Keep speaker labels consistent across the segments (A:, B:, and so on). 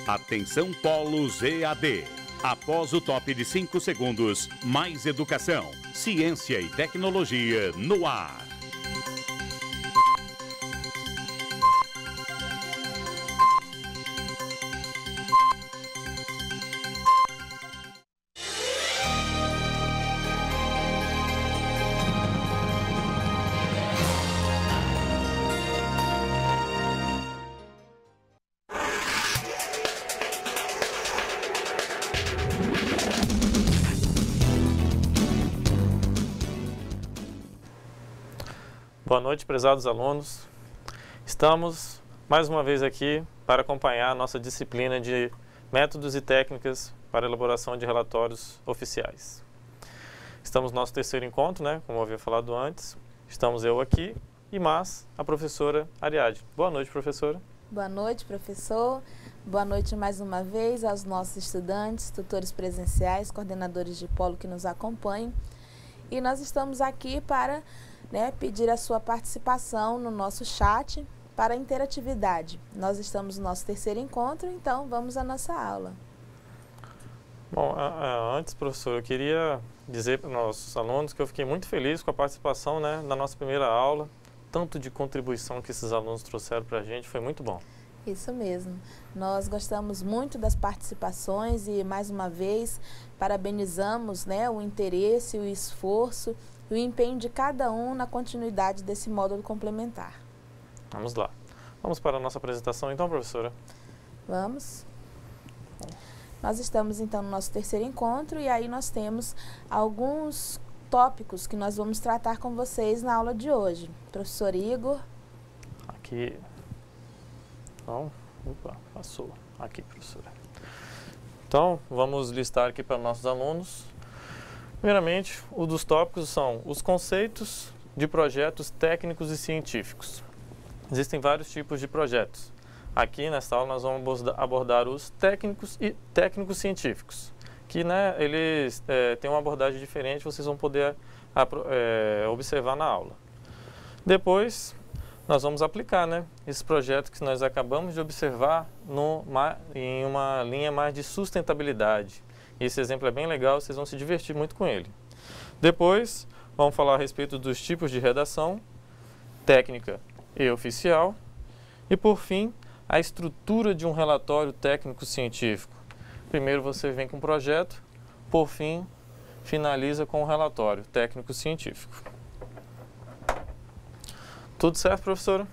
A: Atenção Polos EAD. Após o top de 5 segundos, mais educação, ciência e tecnologia no ar.
B: Boa noite, prezados alunos. Estamos mais uma vez aqui para acompanhar a nossa disciplina de métodos e técnicas para elaboração de relatórios oficiais. Estamos no nosso terceiro encontro, né? Como eu havia falado antes. Estamos eu aqui e a professora Ariadne. Boa noite, professora.
C: Boa noite, professor. Boa noite mais uma vez aos nossos estudantes, tutores presenciais, coordenadores de polo que nos acompanham. E nós estamos aqui para pedir a sua participação no nosso chat para a interatividade. Nós estamos no nosso terceiro encontro, então vamos à nossa aula.
B: Bom, antes, professor, eu queria dizer para os nossos alunos que eu fiquei muito feliz com a participação na nossa primeira aula. Tanto de contribuição que esses alunos trouxeram para a gente, foi muito bom.
C: Isso mesmo. Nós gostamos muito das participações e, mais uma vez, parabenizamos o interesse, o esforço e o empenho de cada um na continuidade desse módulo complementar.
B: Vamos lá. Vamos para a nossa apresentação então, professora?
C: Vamos. Nós estamos então no nosso terceiro encontro e aí nós temos alguns tópicos que nós vamos tratar com vocês na aula de hoje. Professor Igor.
B: Aqui. Então, opa, passou. Aqui, professora. Então, vamos listar aqui para nossos alunos. Primeiramente, um dos tópicos são os conceitos de projetos técnicos e científicos. Existem vários tipos de projetos. Aqui, nesta aula, nós vamos abordar os técnicos e técnicos científicos, que eles têm uma abordagem diferente, vocês vão poder observar na aula. Depois, nós vamos aplicar esses projetos que nós acabamos de observar em uma linha mais de sustentabilidade. Esse exemplo é bem legal, vocês vão se divertir muito com ele. Depois, vamos falar a respeito dos tipos de redação, técnica e oficial. E, por fim, a estrutura de um relatório técnico-científico. Primeiro você vem com o projeto, por fim, finaliza com o relatório técnico-científico. Tudo certo, professora?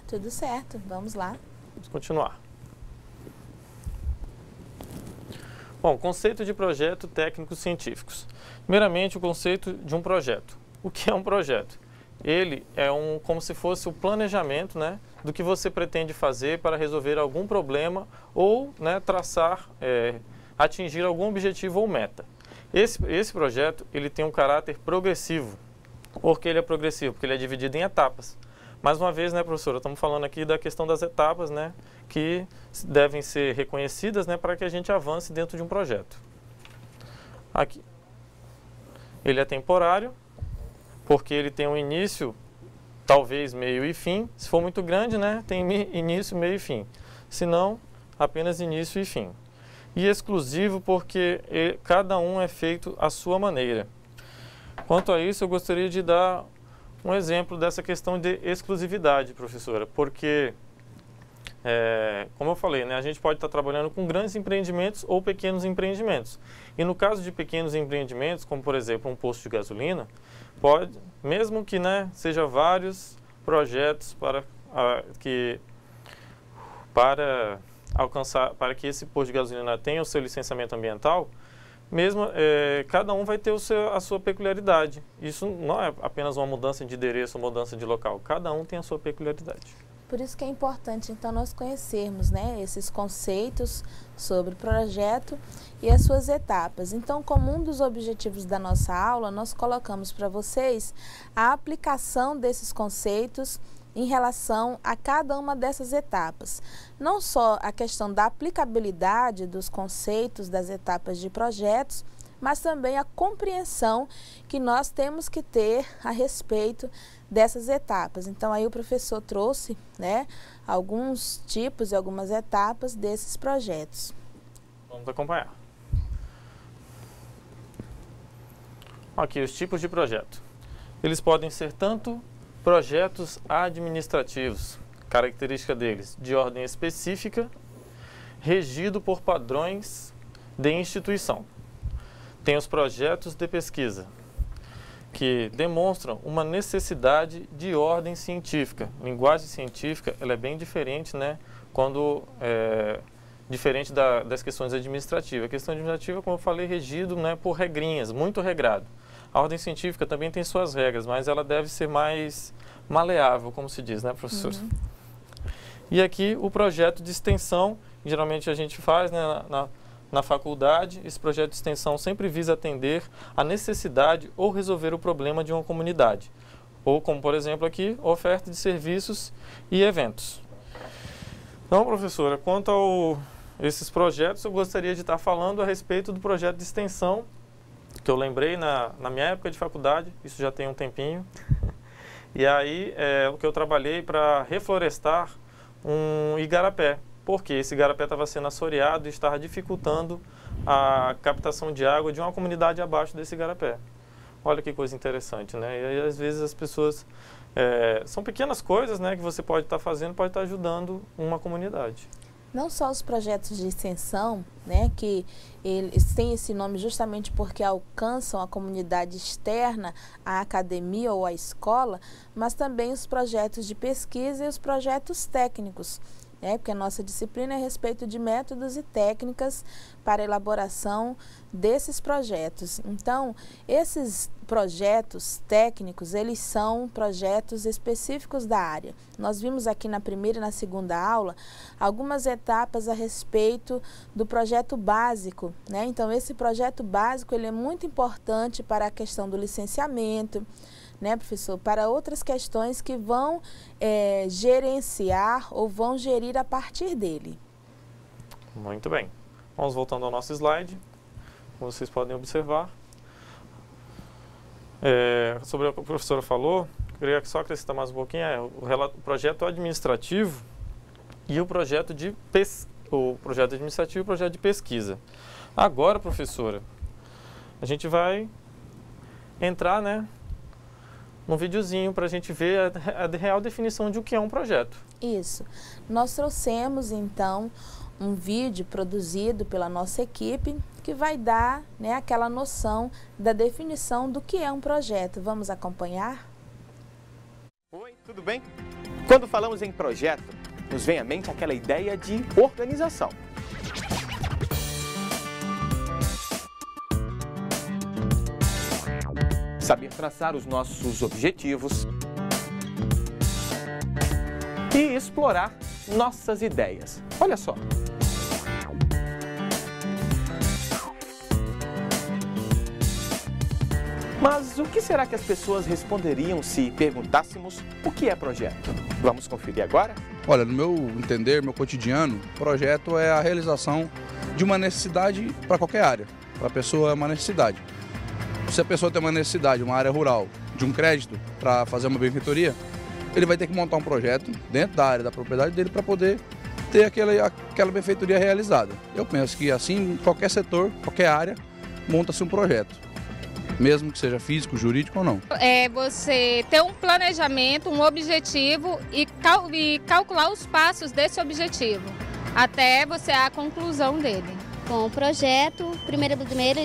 C: Tudo certo, vamos lá.
B: Vamos continuar. Bom, conceito de projeto técnicos científicos. Primeiramente, o conceito de um projeto. O que é um projeto? Ele é como se fosse o planejamento do que você pretende fazer para resolver algum problema ou atingir algum objetivo ou meta. Esse projeto ele tem um caráter progressivo. Por que ele é progressivo? Porque ele é dividido em etapas. Mais uma vez, professora, estamos falando aqui da questão das etapas, que devem ser reconhecidas, para que a gente avance dentro de um projeto. Aqui, ele é temporário, porque ele tem um início, talvez meio e fim. Se for muito grande, tem início, meio e fim. Se não, apenas início e fim. E exclusivo, porque cada um é feito à sua maneira. Quanto a isso, eu gostaria de dar um exemplo dessa questão de exclusividade, professora, porque, como eu falei, a gente pode estar trabalhando com grandes empreendimentos ou pequenos empreendimentos. E no caso de pequenos empreendimentos, como por exemplo um posto de gasolina, pode, mesmo que seja vários projetos para que esse posto de gasolina tenha o seu licenciamento ambiental, cada um vai ter a sua peculiaridade. Isso não é apenas uma mudança de endereço ou mudança de local. Cada um tem a sua peculiaridade.
C: Por isso que é importante, então, nós conhecermos esses conceitos sobre o projeto e as suas etapas. Então, como um dos objetivos da nossa aula, nós colocamos para vocês a aplicação desses conceitos em relação a cada uma dessas etapas. Não só a questão da aplicabilidade dos conceitos das etapas de projetos, mas também a compreensão que nós temos que ter a respeito dessas etapas. Então, aí o professor trouxe, né, alguns tipos e algumas etapas desses projetos.
B: Vamos acompanhar. Aqui, os tipos de projeto. Eles podem ser tanto projetos administrativos, característica deles, de ordem específica, regido por padrões de instituição. Tem os projetos de pesquisa, que demonstram uma necessidade de ordem científica. Linguagem científica, ela é bem diferente, né, diferente das questões administrativas. A questão administrativa, como eu falei, regido, né, por regrinhas, muito regrado. A ordem científica também tem suas regras, mas ela deve ser mais maleável, como se diz, né, professor? Uhum. E aqui o projeto de extensão, geralmente a gente faz, né, na faculdade. Esse projeto de extensão sempre visa atender a necessidade ou resolver o problema de uma comunidade. Ou, como por exemplo aqui, oferta de serviços e eventos. Então, professora, quanto a esses projetos, eu gostaria de estar falando a respeito do projeto de extensão, que eu lembrei na minha época de faculdade, isso já tem um tempinho. E aí, o que eu trabalhei para reflorestar um igarapé, porque esse igarapé estava sendo assoreado e estava dificultando a captação de água de uma comunidade abaixo desse igarapé. Olha que coisa interessante, né? E aí, às vezes as pessoas... são pequenas coisas, né, que você pode estar fazendo, pode estar ajudando uma comunidade.
C: Não só os projetos de extensão, né, que eles têm esse nome justamente porque alcançam a comunidade externa à academia ou à escola, mas também os projetos de pesquisa e os projetos técnicos, né, porque a nossa disciplina é a respeito de métodos e técnicas para a elaboração desses projetos. Então, esses projetos técnicos, eles são projetos específicos da área. Nós vimos aqui na primeira e na segunda aula algumas etapas a respeito do projeto básico, né? Então, esse projeto básico, ele é muito importante para a questão do licenciamento, né, professor? Para outras questões que vão gerenciar ou vão gerir a partir dele.
B: Muito bem. Vamos voltando ao nosso slide. Como vocês podem observar. Sobre o que a professora falou, eu queria só acrescentar mais um pouquinho, o projeto administrativo e o projeto administrativo e o projeto de pesquisa. Agora, professora, a gente vai entrar, né, num videozinho para a gente ver a real definição de o que é um projeto.
C: Isso. Nós trouxemos, então, um vídeo produzido pela nossa equipe que vai dar, né, aquela noção da definição do que é um projeto. Vamos acompanhar?
D: Oi, tudo bem? Quando falamos em projeto, nos vem à mente aquela ideia de organização. Saber traçar os nossos objetivos e explorar nossas ideias. Olha só. Mas o que será que as pessoas responderiam se perguntássemos o que é projeto? Vamos conferir agora?
E: Olha, no meu entender, meu cotidiano, projeto é a realização de uma necessidade para qualquer área. Para a pessoa é uma necessidade. Se a pessoa tem uma necessidade, uma área rural, de um crédito para fazer uma benfeitoria, ele vai ter que montar um projeto dentro da área da propriedade dele para poder ter aquela benfeitoria realizada. Eu penso que assim, em qualquer setor, qualquer área, monta-se um projeto, mesmo que seja físico, jurídico ou não.
F: É você ter um planejamento, um objetivo e calcular os passos desse objetivo, até você a conclusão dele.
G: Com o projeto, primeiro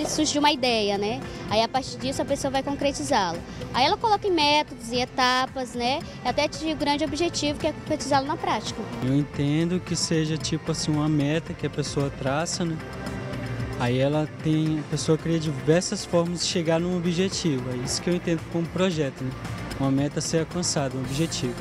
G: surge uma ideia, né? Aí a partir disso a pessoa vai concretizá-lo. Aí ela coloca em métodos e etapas, né? Até atingir o grande objetivo que é concretizá-lo na prática.
H: Eu entendo que seja tipo assim uma meta que a pessoa traça, né? Aí a pessoa cria diversas formas de chegar num objetivo. É isso que eu entendo como projeto, né? Uma meta a ser alcançada, um objetivo.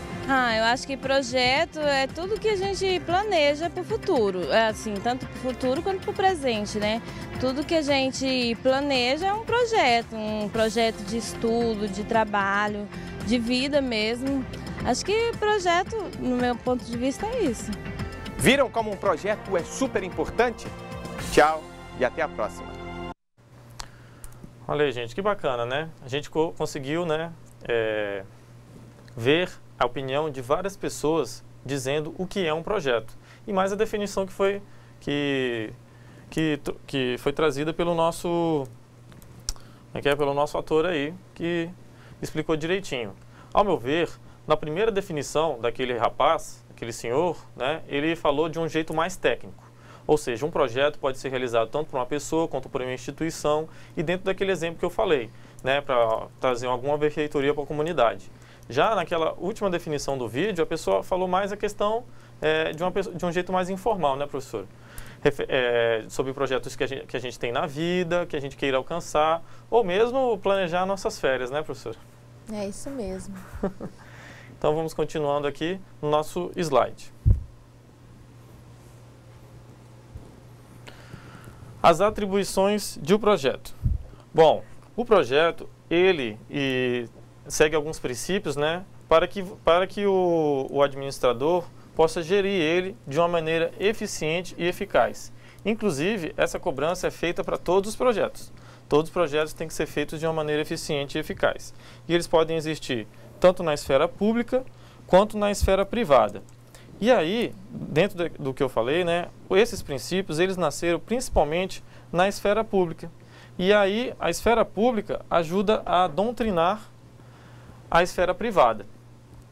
I: Eu acho que projeto é tudo que a gente planeja para o futuro, assim, tanto para o futuro quanto para o presente, né? Tudo que a gente planeja é um projeto de estudo, de trabalho, de vida mesmo. Acho que projeto, no meu ponto de vista, é isso.
D: Viram como um projeto é super importante? Tchau e até a próxima.
B: Olha aí, gente, que bacana, né? A gente conseguiu, né, ver a opinião de várias pessoas dizendo o que é um projeto. E mais a definição que foi trazida pelo nosso, pelo nosso ator aí, que explicou direitinho. Ao meu ver, na primeira definição daquele rapaz, aquele senhor, né, ele falou de um jeito mais técnico. Ou seja, um projeto pode ser realizado tanto por uma pessoa quanto por uma instituição e dentro daquele exemplo que eu falei, né, para trazer alguma benfeitoria para a comunidade. Já naquela última definição do vídeo, a pessoa falou mais a questão de um jeito mais informal, né, professor? Sobre projetos que a gente tem na vida, que a gente queira alcançar, ou mesmo planejar nossas férias, né, professor?
C: É isso mesmo.
B: Então vamos continuando aqui no nosso slide. As atribuições de um projeto. Bom, o projeto, ele segue alguns princípios, né, para que o administrador possa gerir ele de uma maneira eficiente e eficaz. Inclusive, essa cobrança é feita para todos os projetos. Todos os projetos têm que ser feitos de uma maneira eficiente e eficaz. E eles podem existir tanto na esfera pública quanto na esfera privada. E aí, dentro do que eu falei, né, esses princípios, eles nasceram principalmente na esfera pública. E aí, a esfera pública ajuda a doutrinar a esfera privada.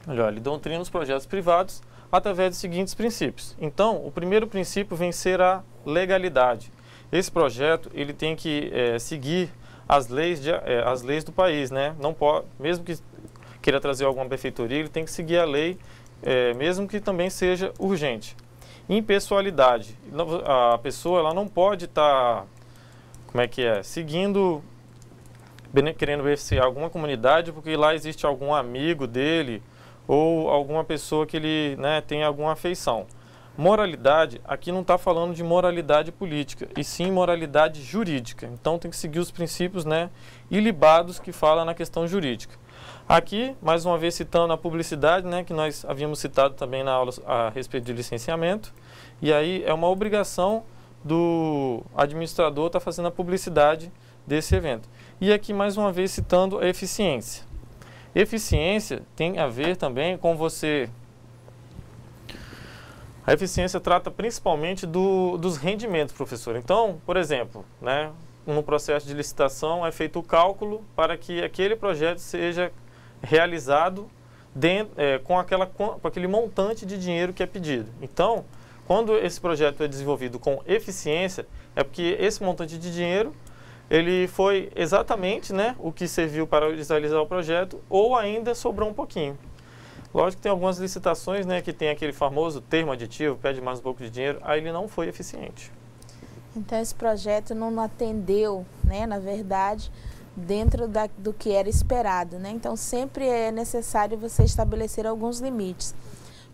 B: Olha, ele doutrina os projetos privados através dos seguintes princípios. Então, o primeiro princípio vem ser a legalidade. Esse projeto, ele tem que seguir as leis do país, né? Não pode, mesmo que queira trazer alguma benfeitoria, ele tem que seguir a lei, mesmo que também seja urgente. Impessoalidade. A pessoa, ela não pode estar, seguindo, querendo beneficiar alguma comunidade, porque lá existe algum amigo dele ou alguma pessoa que ele, né, tem alguma afeição. Moralidade, aqui não está falando de moralidade política, e sim moralidade jurídica. Então tem que seguir os princípios, né, ilibados que fala na questão jurídica. Aqui, mais uma vez citando a publicidade, né, que nós havíamos citado também na aula a respeito de licenciamento, e aí é uma obrigação do administrador estar fazendo a publicidade desse evento. E aqui mais uma vez citando a eficiência. Eficiência tem a ver também com você... A eficiência trata principalmente dos rendimentos, professor. Então, por exemplo, né, no processo de licitação é feito o cálculo para que aquele projeto seja realizado com aquele montante de dinheiro que é pedido. Então, quando esse projeto é desenvolvido com eficiência, é porque esse montante de dinheiro ele foi exatamente, né, o que serviu para realizar o projeto, ou ainda sobrou um pouquinho. Lógico que tem algumas licitações, né, que tem aquele famoso termo aditivo, pede mais um pouco de dinheiro, aí ele não foi eficiente.
C: Então esse projeto não atendeu, né, na verdade, dentro do que era esperado, né? Então sempre é necessário você estabelecer alguns limites.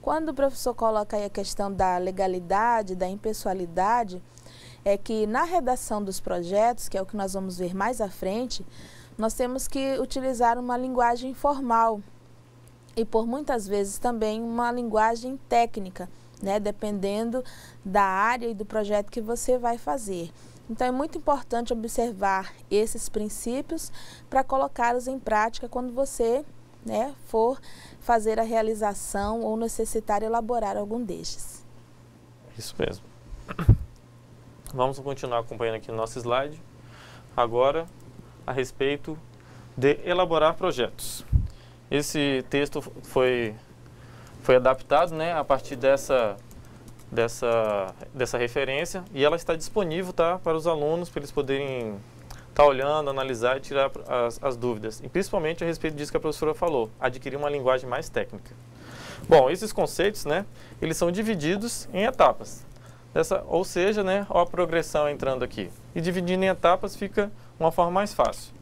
C: Quando o professor coloca aí a questão da legalidade, da impessoalidade, é que na redação dos projetos, que é o que nós vamos ver mais à frente, nós temos que utilizar uma linguagem formal e por muitas vezes também uma linguagem técnica, né, dependendo da área e do projeto que você vai fazer. Então é muito importante observar esses princípios para colocá-los em prática quando você, né, for fazer a realização ou necessitar elaborar algum destes.
B: Isso mesmo. Vamos continuar acompanhando aqui no nosso slide, agora a respeito de elaborar projetos. Esse texto foi adaptado, né, a partir dessa referência e ela está disponível, tá, para os alunos, para eles poderem estar olhando, analisar e tirar as dúvidas. E principalmente a respeito disso que a professora falou, adquirir uma linguagem mais técnica. Bom, esses conceitos, né, eles são divididos em etapas. Ou seja, né, ó a progressão entrando aqui. E dividindo em etapas fica uma forma mais fácil.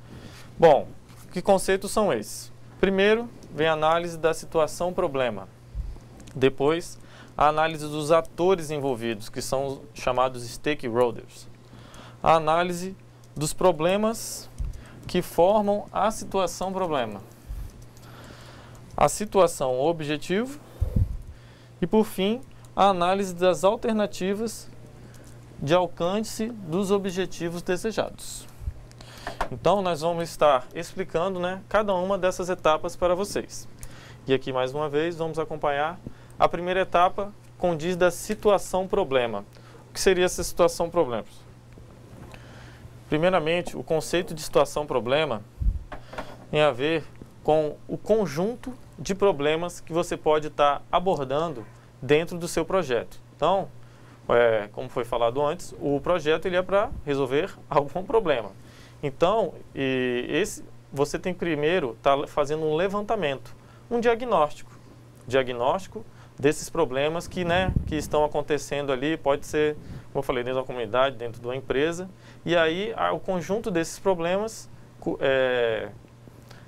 B: Bom, que conceitos são esses? Primeiro, vem a análise da situação-problema. Depois, a análise dos atores envolvidos, que são chamados stakeholders. A análise dos problemas que formam a situação-problema. A situação-objetivo. E, por fim, a análise das alternativas de alcance dos objetivos desejados. Então, nós vamos estar explicando, né, cada uma dessas etapas para vocês. E aqui, mais uma vez, vamos acompanhar. A primeira etapa condiz da situação-problema. O que seria essa situação-problema? Primeiramente, o conceito de situação-problema tem a ver com o conjunto de problemas que você pode estar abordando dentro do seu projeto. Então, como foi falado antes, o projeto ele é para resolver algum problema. Então, você tem que primeiro estar fazendo um levantamento, um diagnóstico desses problemas que estão acontecendo ali, pode ser, como eu falei, dentro da comunidade, dentro de uma empresa, e aí o conjunto desses problemas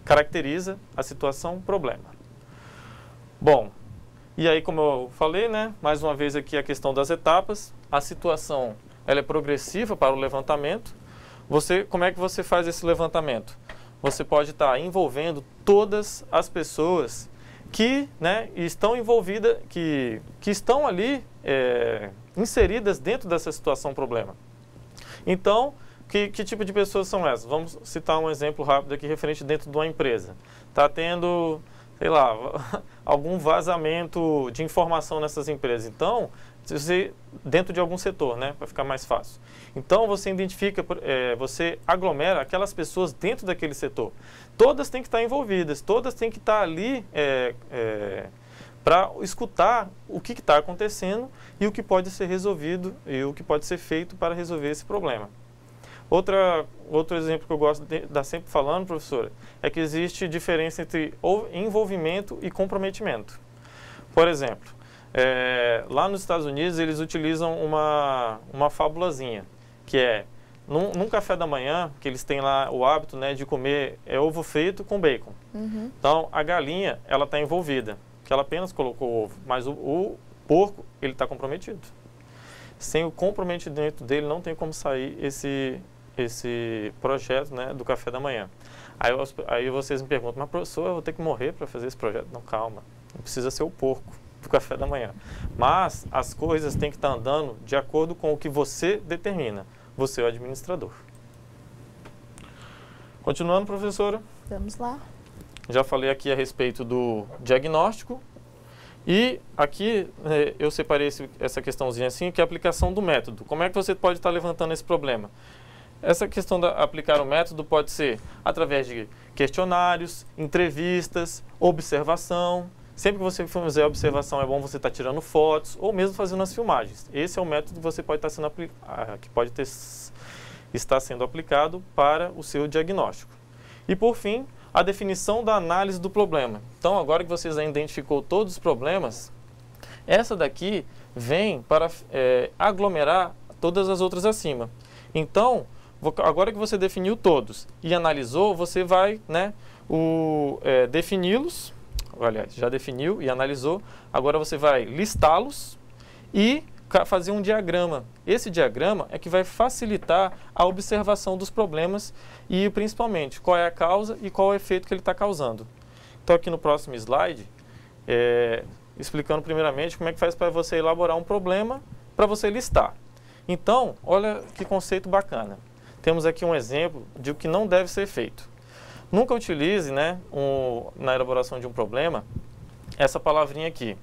B: caracteriza a situação problema. Bom, e aí como eu falei, mais uma vez aqui a questão das etapas, a situação ela é progressiva para o levantamento. Como é que você faz esse levantamento? Você pode estar envolvendo todas as pessoas que estão envolvidas, que estão ali inseridas dentro dessa situação problema. Então, que tipo de pessoas são essas? Vamos citar um exemplo rápido aqui referente dentro de uma empresa. Está tendo, sei lá, algum vazamento de informação nessas empresas. Então, dentro de algum setor, para ficar mais fácil. Então, você identifica, você aglomera aquelas pessoas dentro daquele setor. Todas têm que estar envolvidas, todas têm que estar ali para escutar o que está acontecendo e o que pode ser resolvido e o que pode ser feito para resolver esse problema. Outro exemplo que eu gosto de estar sempre falando, professora, é que existe diferença entre envolvimento e comprometimento. Por exemplo, lá nos Estados Unidos eles utilizam uma fábulazinha, que é, num café da manhã, que eles têm lá o hábito de comer ovo frito com bacon. Uhum. Então, a galinha, ela está envolvida, que ela apenas colocou o ovo, mas o porco, ele está comprometido. Sem o comprometimento dele, não tem como sair esse projeto do café da manhã. Aí vocês me perguntam, mas professor, eu vou ter que morrer para fazer esse projeto? Não, calma, não precisa ser o porco do café da manhã. Mas as coisas têm que estar andando de acordo com o que você determina. Você é o administrador. Continuando, professora.
C: Vamos lá.
B: Já falei aqui a respeito do diagnóstico. E aqui eu separei essa questãozinha assim, que é a aplicação do método. Como é que você pode estar levantando esse problema? Essa questão de aplicar o método pode ser através de questionários, entrevistas, observação. Sempre que você fizer observação é bom você estar tirando fotos ou mesmo fazendo as filmagens. Esse é o método que você pode estar sendo aplicado para o seu diagnóstico. E por fim, a definição da análise do problema. Então, agora que vocês já identificou todos os problemas, essa daqui vem para aglomerar todas as outras acima. Então, agora que você definiu todos e analisou, você vai defini-los, aliás, já definiu e analisou, agora você vai listá-los e fazer um diagrama. Esse diagrama é que vai facilitar a observação dos problemas e, principalmente, qual é a causa e qual é o efeito que ele está causando. Então, aqui no próximo slide, explicando primeiramente como é que faz para você elaborar um problema para você listar. Então, olha que conceito bacana. Temos aqui um exemplo de o que não deve ser feito. Nunca utilize, na elaboração de um problema, essa palavrinha aqui,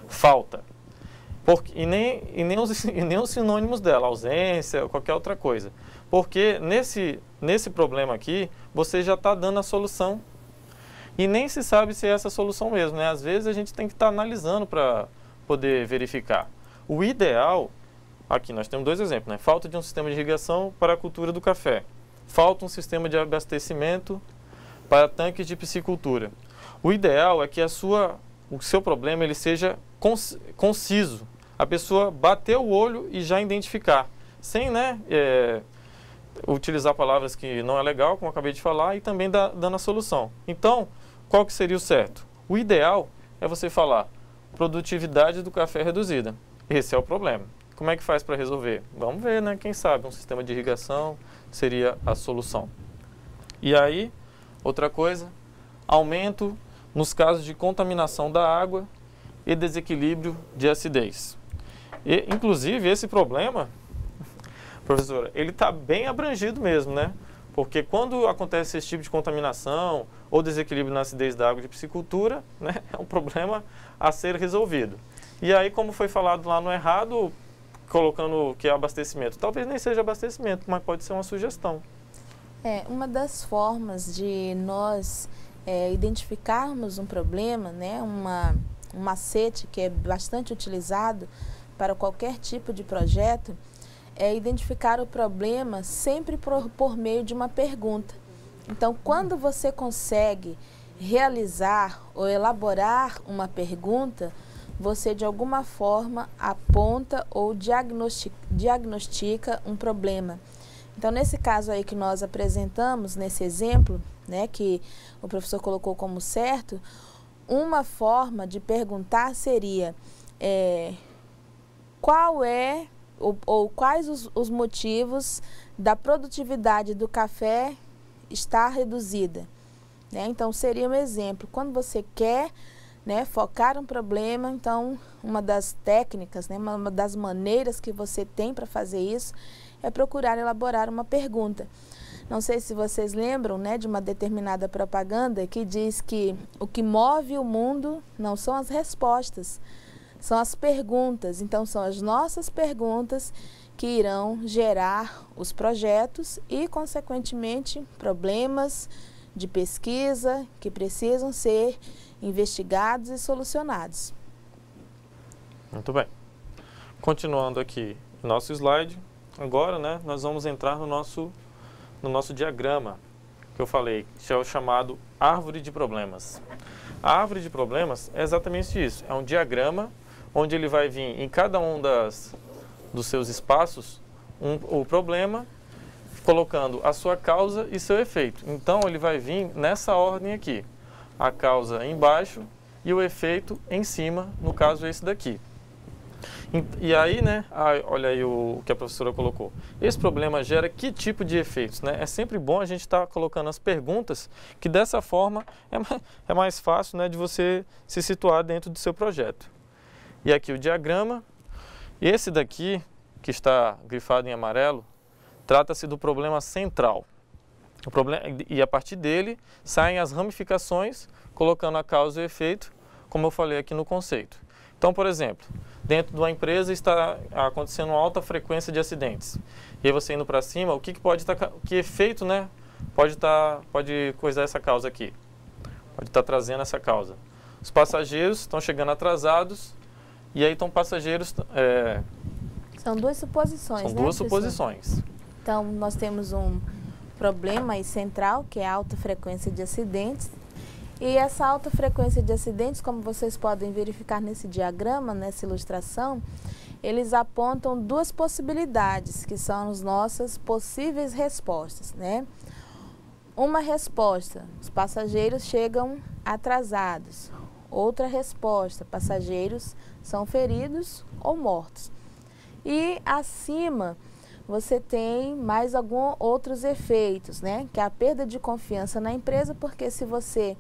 B: falta. E nem os sinônimos dela, ausência ou qualquer outra coisa. Porque nesse problema aqui, você já está dando a solução. E nem se sabe se é essa solução mesmo, Às vezes a gente tem que estar analisando para poder verificar. O ideal, aqui nós temos dois exemplos, Falta de um sistema de irrigação para a cultura do café. Falta um sistema de abastecimento para tanques de piscicultura. O ideal é que o seu problema ele seja conciso. A pessoa bater o olho e já identificar, sem utilizar palavras que não é legal, como eu acabei de falar, e também dando a solução. Então, qual que seria o certo? O ideal é você falar produtividade do café reduzida. Esse é o problema. Como é que faz para resolver? Vamos ver, Quem sabe um sistema de irrigação seria a solução. E aí, outra coisa, aumento nos casos de contaminação da água e desequilíbrio de acidez. Inclusive, esse problema, professora, ele está bem abrangido mesmo, Porque quando acontece esse tipo de contaminação ou desequilíbrio na acidez da água de piscicultura, né, é um problema a ser resolvido. E aí, como foi falado lá no errado, colocando que é abastecimento, talvez nem seja abastecimento, mas pode ser uma sugestão.
C: Uma das formas de nós identificarmos um problema, né, um macete que é bastante utilizado para qualquer tipo de projeto, é identificar o problema sempre por meio de uma pergunta. Então, quando você consegue realizar ou elaborar uma pergunta, você de alguma forma aponta ou diagnostica um problema. Então, nesse caso aí que nós apresentamos, nesse exemplo, né, que o professor colocou como certo, uma forma de perguntar seria qual é ou quais os motivos da produtividade do café estar reduzida. Né? Então, seria um exemplo. Quando você quer, né, focar um problema, então, uma das técnicas, né, uma das maneiras que você tem para fazer isso é procurar elaborar uma pergunta. Não sei se vocês lembram, né, de uma determinada propaganda que diz que o que move o mundo não são as respostas, são as perguntas. Então, são as nossas perguntas que irão gerar os projetos e, consequentemente, problemas de pesquisa que precisam ser investigados e solucionados.
B: Muito bem. Continuando aqui o nosso slide, agora, né, nós vamos entrar no nosso diagrama, que eu falei, que é o chamado árvore de problemas. A árvore de problemas é exatamente isso, é um diagrama onde ele vai vir em cada um dos seus espaços o problema, colocando a sua causa e seu efeito. Então, ele vai vir nessa ordem aqui, a causa embaixo e o efeito em cima, no caso esse daqui. E aí, né, olha aí o que a professora colocou. Esse problema gera que tipo de efeitos, né? É sempre bom a gente estar colocando as perguntas, que dessa forma é mais fácil, né, de você se situar dentro do seu projeto. E aqui o diagrama. Esse daqui, que está grifado em amarelo, trata-se do problema central. E a partir dele saem as ramificações, colocando a causa e o efeito, como eu falei aqui no conceito. Então, por exemplo, dentro de uma empresa está acontecendo uma alta frequência de acidentes. E aí você indo para cima, o que pode estar, que efeito, né, pode coisar essa causa aqui? Pode estar trazendo essa causa. Os passageiros estão chegando atrasados e aí estão passageiros...
C: São duas suposições,
B: São duas suposições.
C: Então, nós temos um problema aí central, que é a alta frequência de acidentes. E essa alta frequência de acidentes, como vocês podem verificar nesse diagrama, nessa ilustração, eles apontam duas possibilidades, que são as nossas possíveis respostas, né? Uma resposta, os passageiros chegam atrasados. Outra resposta, passageiros são feridos ou mortos. E acima você tem mais alguns outros efeitos, né? Que é a perda de confiança na empresa, porque se você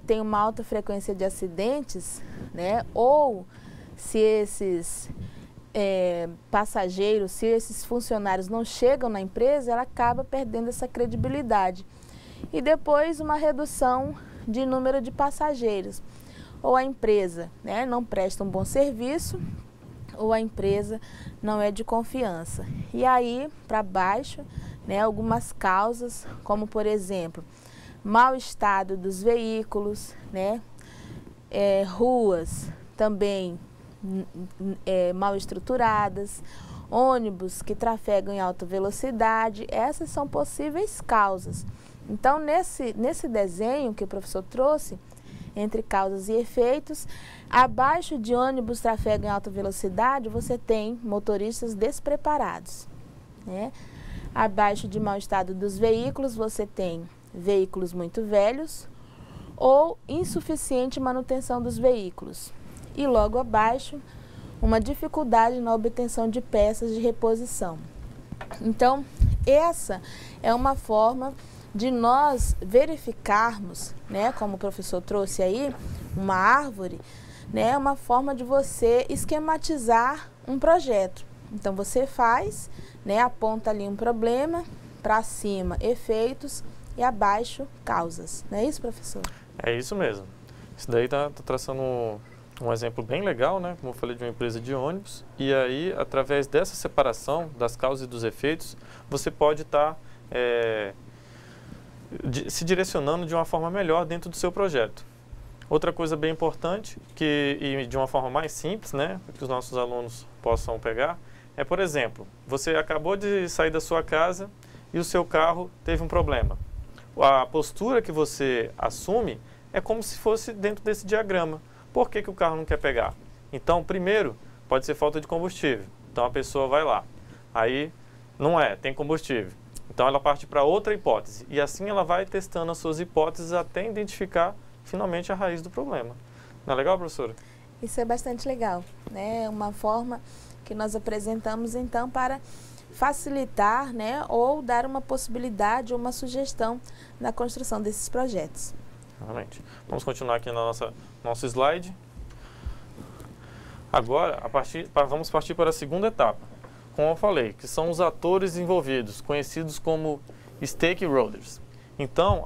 C: tem uma alta frequência de acidentes, né? Ou se esses passageiros, se esses funcionários não chegam na empresa, ela acaba perdendo essa credibilidade. E depois uma redução de número de passageiros. Ou a empresa, né, não presta um bom serviço, ou a empresa não é de confiança. E aí, para baixo, né, algumas causas, como por exemplo, mau estado dos veículos, né, ruas também mal estruturadas, ônibus que trafegam em alta velocidade, essas são possíveis causas. Então, nesse desenho que o professor trouxe, entre causas e efeitos, abaixo de ônibus trafegam em alta velocidade, você tem motoristas despreparados, né? Abaixo de mau estado dos veículos, você tem veículos muito velhos ou insuficiente manutenção dos veículos. E logo abaixo, uma dificuldade na obtenção de peças de reposição. Então, essa é uma forma de nós verificarmos, né, como o professor trouxe aí, uma árvore, né, uma forma de você esquematizar um projeto. Então, você faz, né, aponta ali um problema, para cima, efeitos e abaixo, causas. Não é isso, professor?
B: É isso mesmo. Isso daí tá traçando um exemplo bem legal, né? Como eu falei, de uma empresa de ônibus. E aí, através dessa separação das causas e dos efeitos, você pode estar se direcionando de uma forma melhor dentro do seu projeto. Outra coisa bem importante, e de uma forma mais simples, né, para que os nossos alunos possam pegar, é, por exemplo, você acabou de sair da sua casa e o seu carro teve um problema. A postura que você assume é como se fosse dentro desse diagrama. Por que o carro não quer pegar? Então, primeiro, pode ser falta de combustível. Então, a pessoa vai lá. Aí, não tem combustível. Então, ela parte para outra hipótese. E assim ela vai testando as suas hipóteses até identificar finalmente a raiz do problema. Não é legal, professora?
C: Isso é bastante legal, né? Uma forma que nós apresentamos, então, para facilitar, né, ou dar uma possibilidade ou uma sugestão na construção desses projetos.
B: Realmente. Vamos continuar aqui na nosso slide. Agora, vamos partir para a segunda etapa. Como eu falei, que são os atores envolvidos, conhecidos como stakeholders. Então,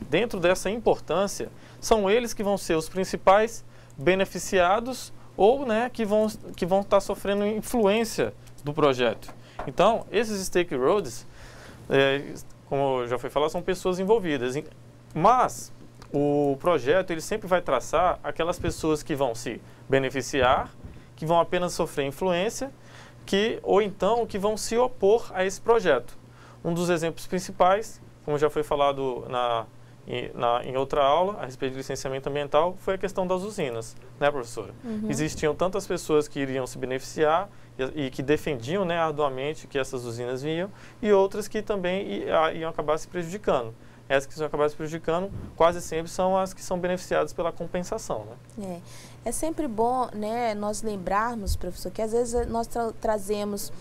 B: dentro dessa importância, são eles que vão ser os principais beneficiados ou, né, que vão estar sofrendo influência do projeto. Então, esses stakeholders, como já foi falado, são pessoas envolvidas. Mas o projeto ele sempre vai traçar aquelas pessoas que vão se beneficiar, que vão apenas sofrer influência, ou então que vão se opor a esse projeto. Um dos exemplos principais, como já foi falado em outra aula a respeito de licenciamento ambiental, foi a questão das usinas, né, professora? Uhum. Existiam tantas pessoas que iriam se beneficiar e que defendiam, né, arduamente que essas usinas vinham, e outras que também iam acabar se prejudicando. Essas que vão acabar se prejudicando quase sempre são as que são beneficiadas pela compensação, né?
C: É sempre bom, né, nós lembrarmos, professor, que às vezes nós trazemos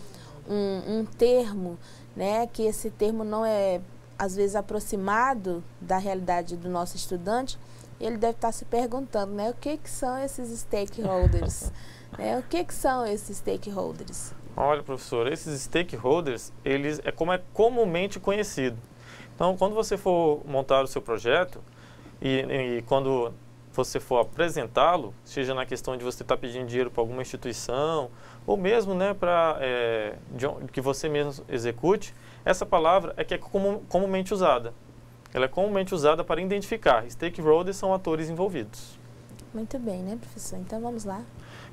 C: um termo, né, que esse termo não é, às vezes, aproximado da realidade do nosso estudante. Ele deve estar se perguntando, né, o que são esses stakeholders? O que são esses stakeholders?
B: Olha, professor, esses stakeholders, como é comumente conhecido. Então, quando você for montar o seu projeto e quando você for apresentá-lo, seja na questão de você estar pedindo dinheiro para alguma instituição, ou mesmo, né, para que você mesmo execute, essa palavra é que é comumente usada. Ela é comumente usada para identificar. Stakeholders são atores envolvidos.
C: Muito bem, né, professor? Então, vamos lá.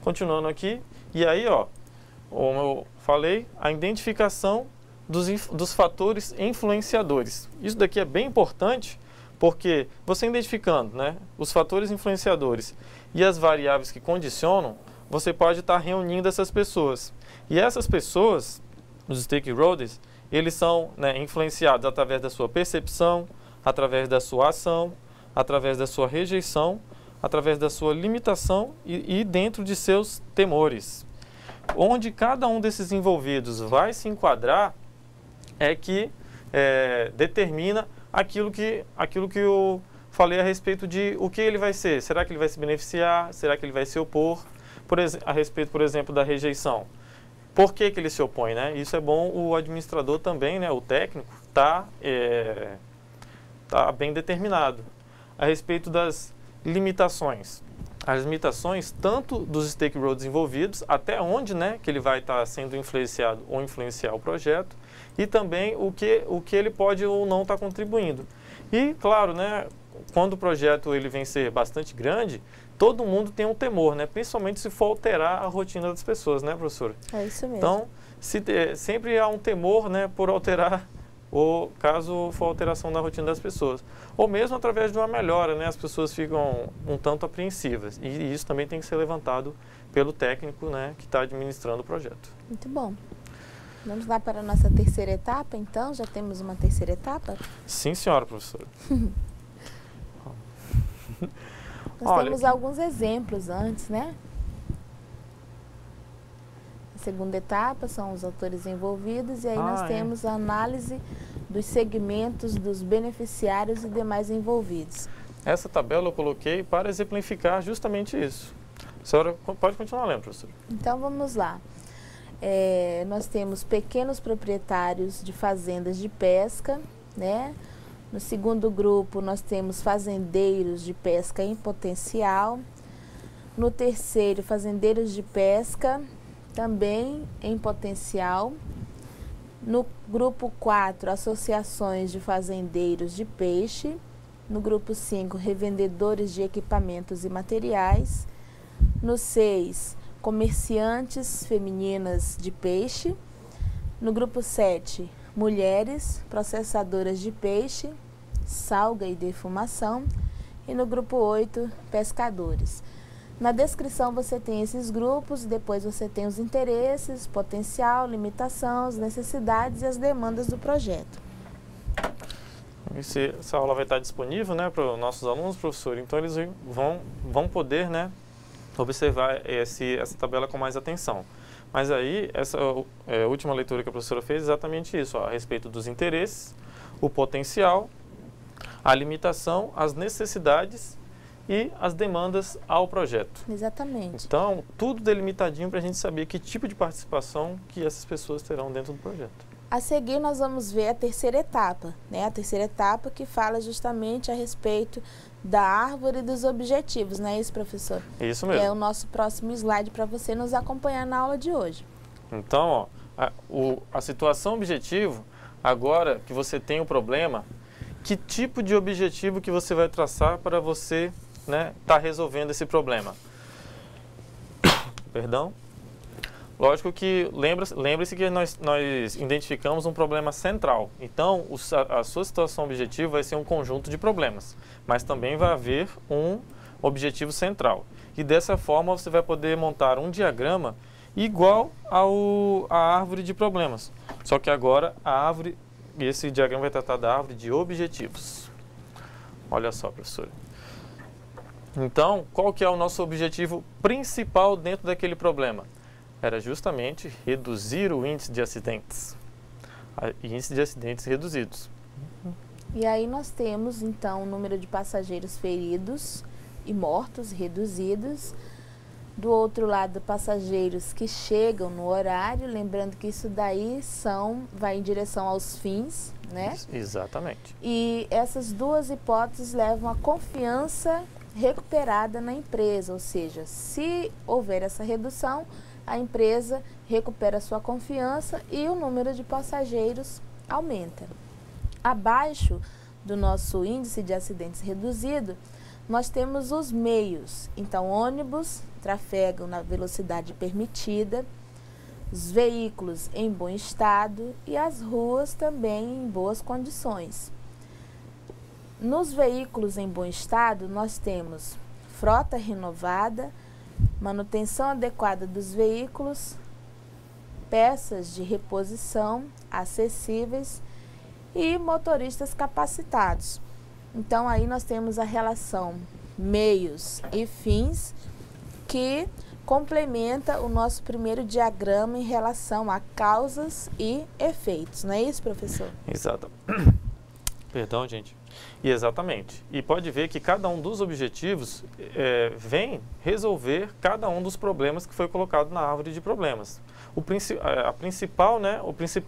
B: Continuando aqui, e aí, como eu falei, a identificação dos fatores influenciadores. Isso daqui é bem importante, porque você identificando, né, os fatores influenciadores e as variáveis que condicionam, você pode estar reunindo essas pessoas. E essas pessoas, os stakeholders, eles são, né, influenciados através da sua percepção, através da sua ação, através da sua rejeição, através da sua limitação e dentro de seus temores. Onde cada um desses envolvidos vai se enquadrar é que determina aquilo que eu falei a respeito de o que ele vai ser. Será que ele vai se beneficiar? Será que ele vai se opor? A respeito, por exemplo, da rejeição. Por que ele se opõe, né? Isso é bom o administrador também, né, o técnico, tá bem determinado. A respeito das limitações. As limitações tanto dos stakeholders envolvidos, até onde, né, que ele vai estar sendo influenciado ou influenciar o projeto, e também o que ele pode ou não estar contribuindo. E, claro, né, quando o projeto ele vem ser bastante grande, todo mundo tem um temor, né, principalmente se for alterar a rotina das pessoas, né, professora?
C: É isso mesmo.
B: Então, sempre há um temor, né, por alterar, ou caso for alteração da rotina das pessoas. Ou mesmo através de uma melhora, né, as pessoas ficam um tanto apreensivas. E isso também tem que ser levantado pelo técnico, né, que está administrando o projeto.
C: Muito bom. Vamos lá para a nossa terceira etapa, então? Já temos uma terceira etapa?
B: Sim, senhora professora.
C: Nós temos alguns exemplos antes, né? A segunda etapa são os atores envolvidos e aí nós temos a análise dos segmentos dos beneficiários e demais envolvidos.
B: Essa tabela eu coloquei para exemplificar justamente isso. A senhora pode continuar lendo, professora.
C: Então, vamos lá. Nós temos pequenos proprietários de fazendas de pesca, né? No segundo grupo, nós temos fazendeiros de pesca em potencial. No terceiro, fazendeiros de pesca, também em potencial. No grupo 4, associações de fazendeiros de peixe. No grupo 5, revendedores de equipamentos e materiais. No 6, comerciantes femininas de peixe. No grupo 7, mulheres processadoras de peixe, salga e defumação. E no grupo 8, pescadores. Na descrição você tem esses grupos, depois você tem os interesses, potencial, limitação, as necessidades e as demandas do projeto.
B: Essa aula vai estar disponível, né, para os nossos alunos, professor, então eles vão poder, né, observar essa tabela com mais atenção. Mas aí, essa última leitura que a professora fez é exatamente isso, ó, a respeito dos interesses, o potencial, a limitação, as necessidades e as demandas ao projeto.
C: Exatamente.
B: Então, tudo delimitadinho para a gente saber que tipo de participação que essas pessoas terão dentro do projeto.
C: A seguir, nós vamos ver a terceira etapa, né? A terceira etapa que fala justamente a respeito da árvore dos objetivos, não é isso, professor?
B: Isso mesmo.
C: Que é o nosso próximo slide para você nos acompanhar na aula de hoje.
B: Então, ó, a situação objetivo, agora que você tem o problema, que tipo de objetivo que você vai traçar para você, né, tá resolvendo esse problema? Perdão? Lógico que lembre-se que nós identificamos um problema central. Então, a sua situação objetiva vai ser um conjunto de problemas, mas também vai haver um objetivo central. E dessa forma você vai poder montar um diagrama igual à árvore de problemas. Só que agora esse diagrama vai tratar da árvore de objetivos. Olha só, professor. Então, qual que é o nosso objetivo principal dentro daquele problema? Era justamente reduzir o índice de acidentes. Índice de acidentes reduzidos.
C: E aí nós temos, então, o número de passageiros feridos e mortos reduzidos. Do outro lado, passageiros que chegam no horário, lembrando que isso daí vai em direção aos fins, né?
B: Exatamente.
C: E essas duas hipóteses levam à confiança recuperada na empresa, ou seja, se houver essa redução, a empresa recupera sua confiança e o número de passageiros aumenta. Abaixo do nosso índice de acidentes reduzido, nós temos os meios. Então, ônibus trafegam na velocidade permitida, os veículos em bom estado e as ruas também em boas condições. Nos veículos em bom estado, nós temos frota renovada, manutenção adequada dos veículos, peças de reposição acessíveis e motoristas capacitados. Então, aí nós temos a relação meios e fins que complementa o nosso primeiro diagrama em relação a causas e efeitos. Não é isso, professor?
B: Exato. Perdão, gente. E exatamente. E pode ver que cada um dos objetivos vem resolver cada um dos problemas que foi colocado na árvore de problemas. O principal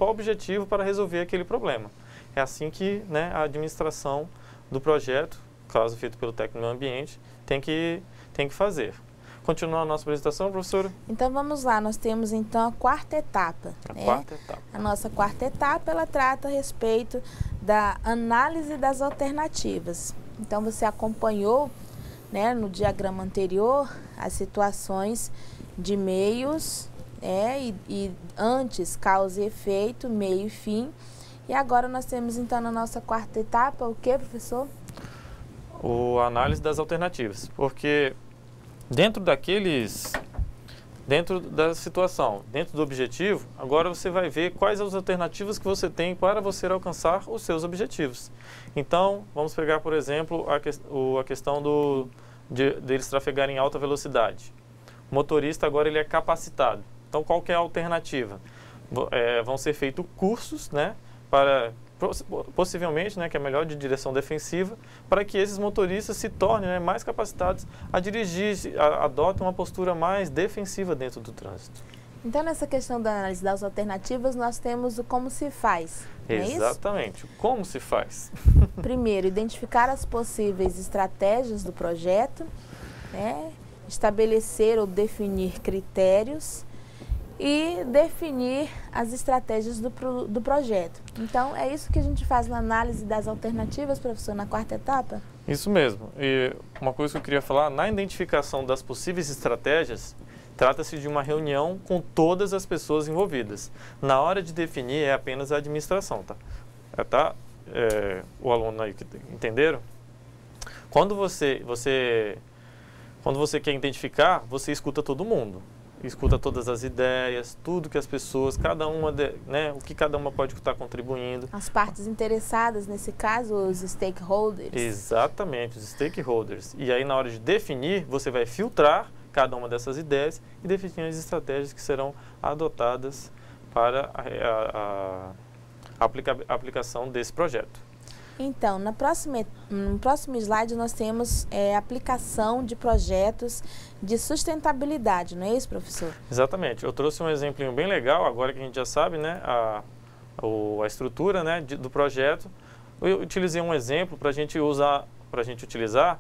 B: objetivo para resolver aquele problema. É assim que, né, a administração do projeto, caso feito pelo técnico do ambiente, tem que fazer. Continuar a nossa apresentação, professora?
C: Então vamos lá, nós temos então a quarta etapa.
B: Quarta etapa.
C: A nossa quarta etapa, ela trata a respeito da análise das alternativas. Então você acompanhou, né, no diagrama anterior as situações de meios, e antes causa e efeito, meio e fim. E agora nós temos então na nossa quarta etapa o que, professor?
B: A análise das alternativas, porque dentro da situação, dentro do objetivo, agora você vai ver quais as alternativas que você tem para você alcançar os seus objetivos. Então, vamos pegar, por exemplo, a questão deles trafegarem em alta velocidade. O motorista agora ele é capacitado. Então, qual que é a alternativa? Vão ser feitos cursos, né, para possivelmente, né, que é melhor de direção defensiva, para que esses motoristas se tornem, né, mais capacitados a dirigir, adotem uma postura mais defensiva dentro do trânsito.
C: Então, nessa questão da análise das alternativas, nós temos o como se faz, não é isso?
B: Exatamente, como se faz.
C: Primeiro, identificar as possíveis estratégias do projeto, né? Estabelecer ou definir critérios e definir as estratégias do projeto. Então, é isso que a gente faz na análise das alternativas, professor, na quarta etapa?
B: Isso mesmo. E uma coisa que eu queria falar, na identificação das possíveis estratégias, trata-se de uma reunião com todas as pessoas envolvidas. Na hora de definir é apenas a administração, tá? O aluno aí, entenderam? Quando você quer identificar, você escuta todo mundo. Escuta todas as ideias, tudo que as pessoas, cada uma, né, o que cada uma pode estar contribuindo.
C: As partes interessadas, nesse caso, os stakeholders.
B: Exatamente, os stakeholders. E aí, na hora de definir, você vai filtrar cada uma dessas ideias e definir as estratégias que serão adotadas para a aplicação desse projeto.
C: Então, no próximo slide nós temos aplicação de projetos de sustentabilidade, não é isso, professor?
B: Exatamente. Eu trouxe um exemplinho bem legal, agora que a gente já sabe, né, a estrutura, né, do projeto. Eu utilizei um exemplo para a gente utilizar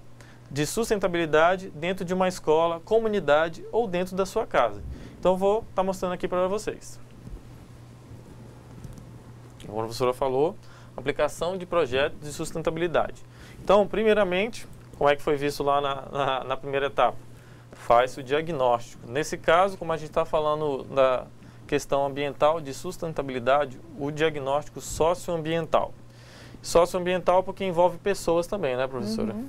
B: de sustentabilidade dentro de uma escola, comunidade ou dentro da sua casa. Então, eu vou estar mostrando aqui para vocês. Como a professora falou, aplicação de projetos de sustentabilidade. Então, primeiramente, como é que foi visto lá na primeira etapa? Faz-se o diagnóstico. Nesse caso, como a gente está falando da questão ambiental de sustentabilidade, o diagnóstico socioambiental. Socioambiental porque envolve pessoas também, né, professora?
C: Uhum.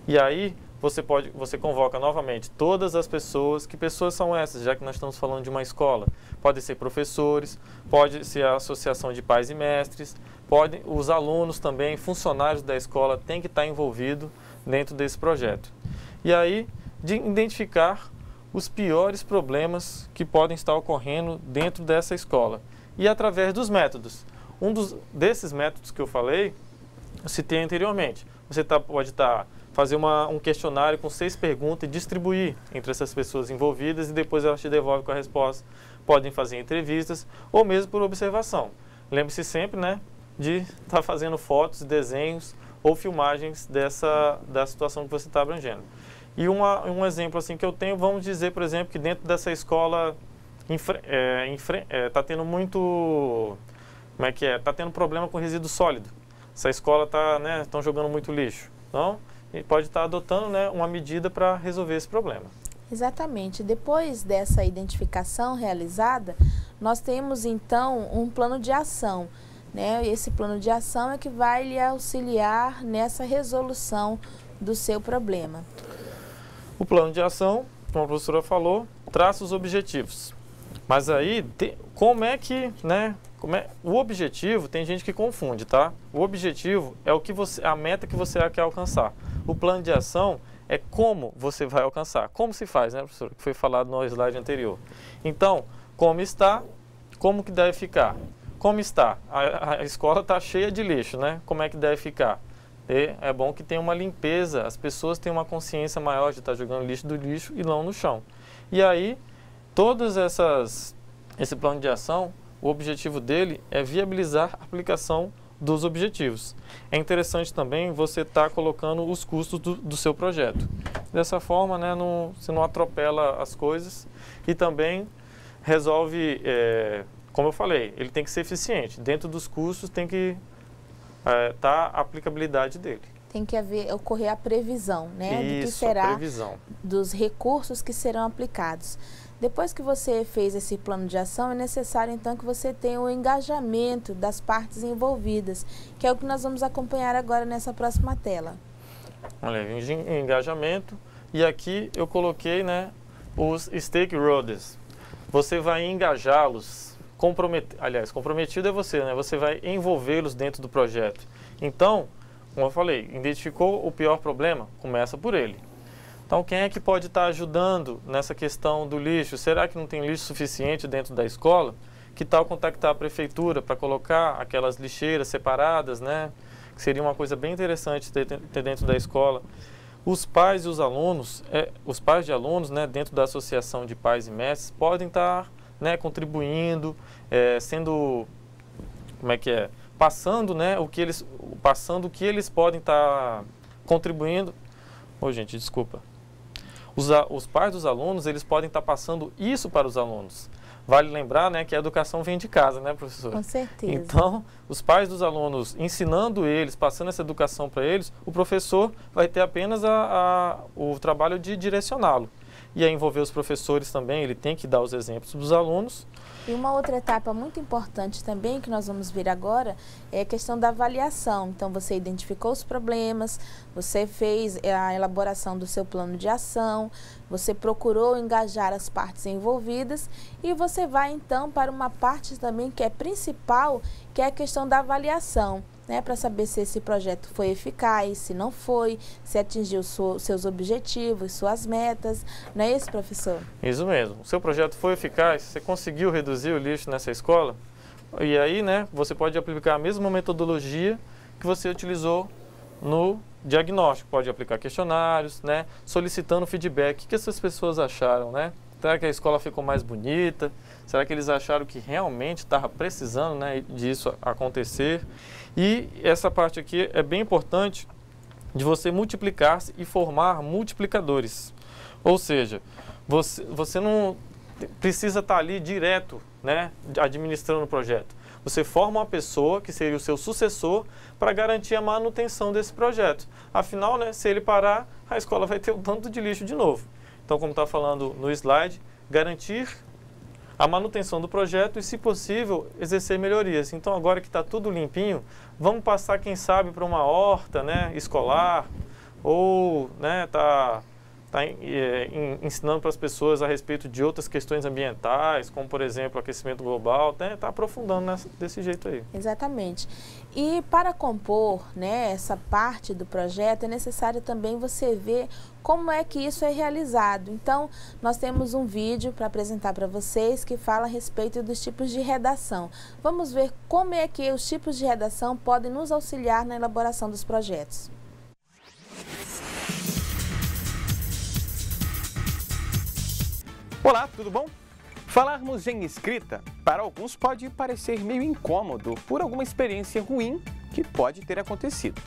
B: E aí, você convoca novamente todas as pessoas. Que pessoas são essas, já que nós estamos falando de uma escola? Podem ser professores, pode ser a associação de pais e mestres, os alunos também, funcionários da escola têm que estar envolvidos dentro desse projeto. E aí, de identificar os piores problemas que podem estar ocorrendo dentro dessa escola. E através dos métodos. Desses métodos que eu falei, eu citei anteriormente. Você pode fazer um questionário com 6 perguntas e distribuir entre essas pessoas envolvidas e depois elas te devolvem com a resposta. Podem fazer entrevistas ou mesmo por observação. Lembre-se sempre, né, de estar fazendo fotos, desenhos ou filmagens da situação que você está abrangendo. E um exemplo assim que eu tenho, vamos dizer, por exemplo, que dentro dessa escola está tendo muito... Como é que é? Está tendo problema com resíduo sólido. Essa escola estão jogando muito lixo. Então, pode estar adotando, né, uma medida para resolver esse problema.
C: Exatamente. Depois dessa identificação realizada, nós temos então um plano de ação, né? Esse plano de ação é que vai lhe auxiliar nessa resolução do seu problema.
B: O plano de ação, como a professora falou, traça os objetivos. Mas aí, como é que, né? O objetivo, tem gente que confunde, tá? O objetivo é a meta que você quer alcançar. O plano de ação é como você vai alcançar. Como se faz, né, professor? Que foi falado no slide anterior. Então, como está, como que deve ficar? Como está? A escola está cheia de lixo, né? Como é que deve ficar? É bom que tenha uma limpeza, as pessoas tenham uma consciência maior de estar jogando lixo do lixo e não no chão. E aí, esse plano de ação, o objetivo dele é viabilizar a aplicação dos objetivos. É interessante também você estar colocando os custos do seu projeto. Dessa forma, né, você não atropela as coisas e também resolve, como eu falei, ele tem que ser eficiente. Dentro dos custos tem que estar a aplicabilidade dele.
C: Tem que ocorrer a previsão, né, do que
B: será,
C: a previsão dos recursos que serão aplicados. Depois que você fez esse plano de ação, é necessário então que você tenha o engajamento das partes envolvidas, que é o que nós vamos acompanhar agora nessa próxima tela.
B: Olha, engajamento, e aqui eu coloquei, né, os stakeholders. Você vai engajá-los, comprometido é você, né? Você vai envolvê-los dentro do projeto. Então, como eu falei, identificou o pior problema? Começa por ele. Então, quem é que pode estar ajudando nessa questão do lixo? Será que não tem lixo suficiente dentro da escola? Que tal contactar a prefeitura para colocar aquelas lixeiras separadas, né? Que seria uma coisa bem interessante ter dentro da escola. Os pais e os alunos, os pais de alunos, né, dentro da associação de pais e mestres, podem estar né, contribuindo, sendo, passando, né, o que eles podem estar contribuindo. Gente, desculpa. Os pais dos alunos, eles podem estar passando isso para os alunos. Vale lembrar, né, que a educação vem de casa, né, professor?
C: Com certeza.
B: Então, os pais dos alunos ensinando eles, passando essa educação para eles, o professor vai ter apenas o trabalho de direcioná-lo. E aí envolver os professores também, ele tem que dar os exemplos dos alunos.
C: E uma outra etapa muito importante também, que nós vamos ver agora, é a questão da avaliação. Então, você identificou os problemas, você fez a elaboração do seu plano de ação, você procurou engajar as partes envolvidas e você vai, então, para uma parte também que é principal, que é a questão da avaliação, né, para saber se esse projeto foi eficaz, se não foi, se atingiu seus objetivos, suas metas. Não é isso, professor?
B: Isso mesmo. O seu projeto foi eficaz, você conseguiu reduzir o lixo nessa escola, e aí, né, você pode aplicar a mesma metodologia que você utilizou no diagnóstico. Pode aplicar questionários, né, solicitando feedback. O que essas pessoas acharam, né? Será que a escola ficou mais bonita? Será que eles acharam que realmente estava precisando, né, disso acontecer? E essa parte aqui é bem importante de você multiplicar-se e formar multiplicadores. Ou seja, você não precisa estar ali direto, né, administrando o projeto. Você forma uma pessoa que seria o seu sucessor para garantir a manutenção desse projeto. Afinal, né, se ele parar, a escola vai ter um tanto de lixo de novo. Então, como está falando no slide, garantir a manutenção do projeto e, se possível, exercer melhorias. Então, agora que está tudo limpinho, vamos passar, quem sabe, para uma horta, né, escolar, ou, né, ensinando para as pessoas a respeito de outras questões ambientais, como, por exemplo, aquecimento global, né, tá aprofundando desse jeito aí.
C: Exatamente. E para compor, né, essa parte do projeto, é necessário também você ver como é que isso é realizado. Então, nós temos um vídeo para apresentar para vocês que fala a respeito dos tipos de redação. Vamos ver como é que os tipos de redação podem nos auxiliar na elaboração dos projetos.
D: Olá, tudo bom? Falarmos em escrita, para alguns pode parecer meio incômodo por alguma experiência ruim que pode ter acontecido.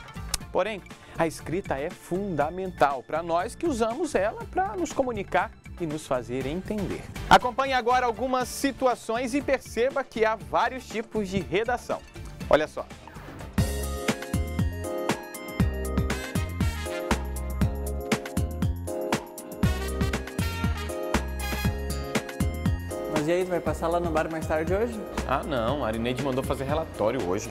D: Porém, a escrita é fundamental para nós que usamos ela para nos comunicar e nos fazer entender. Acompanhe agora algumas situações e perceba que há vários tipos de redação. Olha só.
J: Mas e aí, tu vai passar lá no bar mais tarde hoje?
D: Ah não, a Arineide mandou fazer relatório hoje.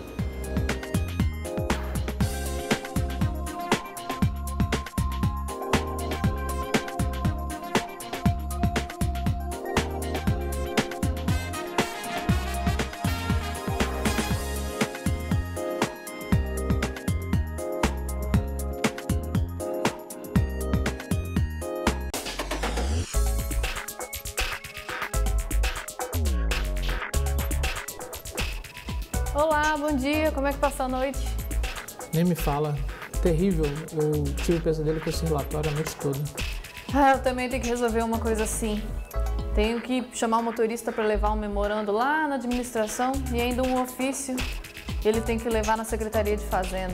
K: Olá, bom dia, como é que passou a noite?
L: Nem me fala, terrível, eu tive pesadelo com esse relatório a noite toda.
K: Eu também tenho que resolver uma coisa assim. Tenho que chamar o motorista para levar um memorando lá na administração e ainda um ofício. Ele tem que levar na Secretaria de Fazenda.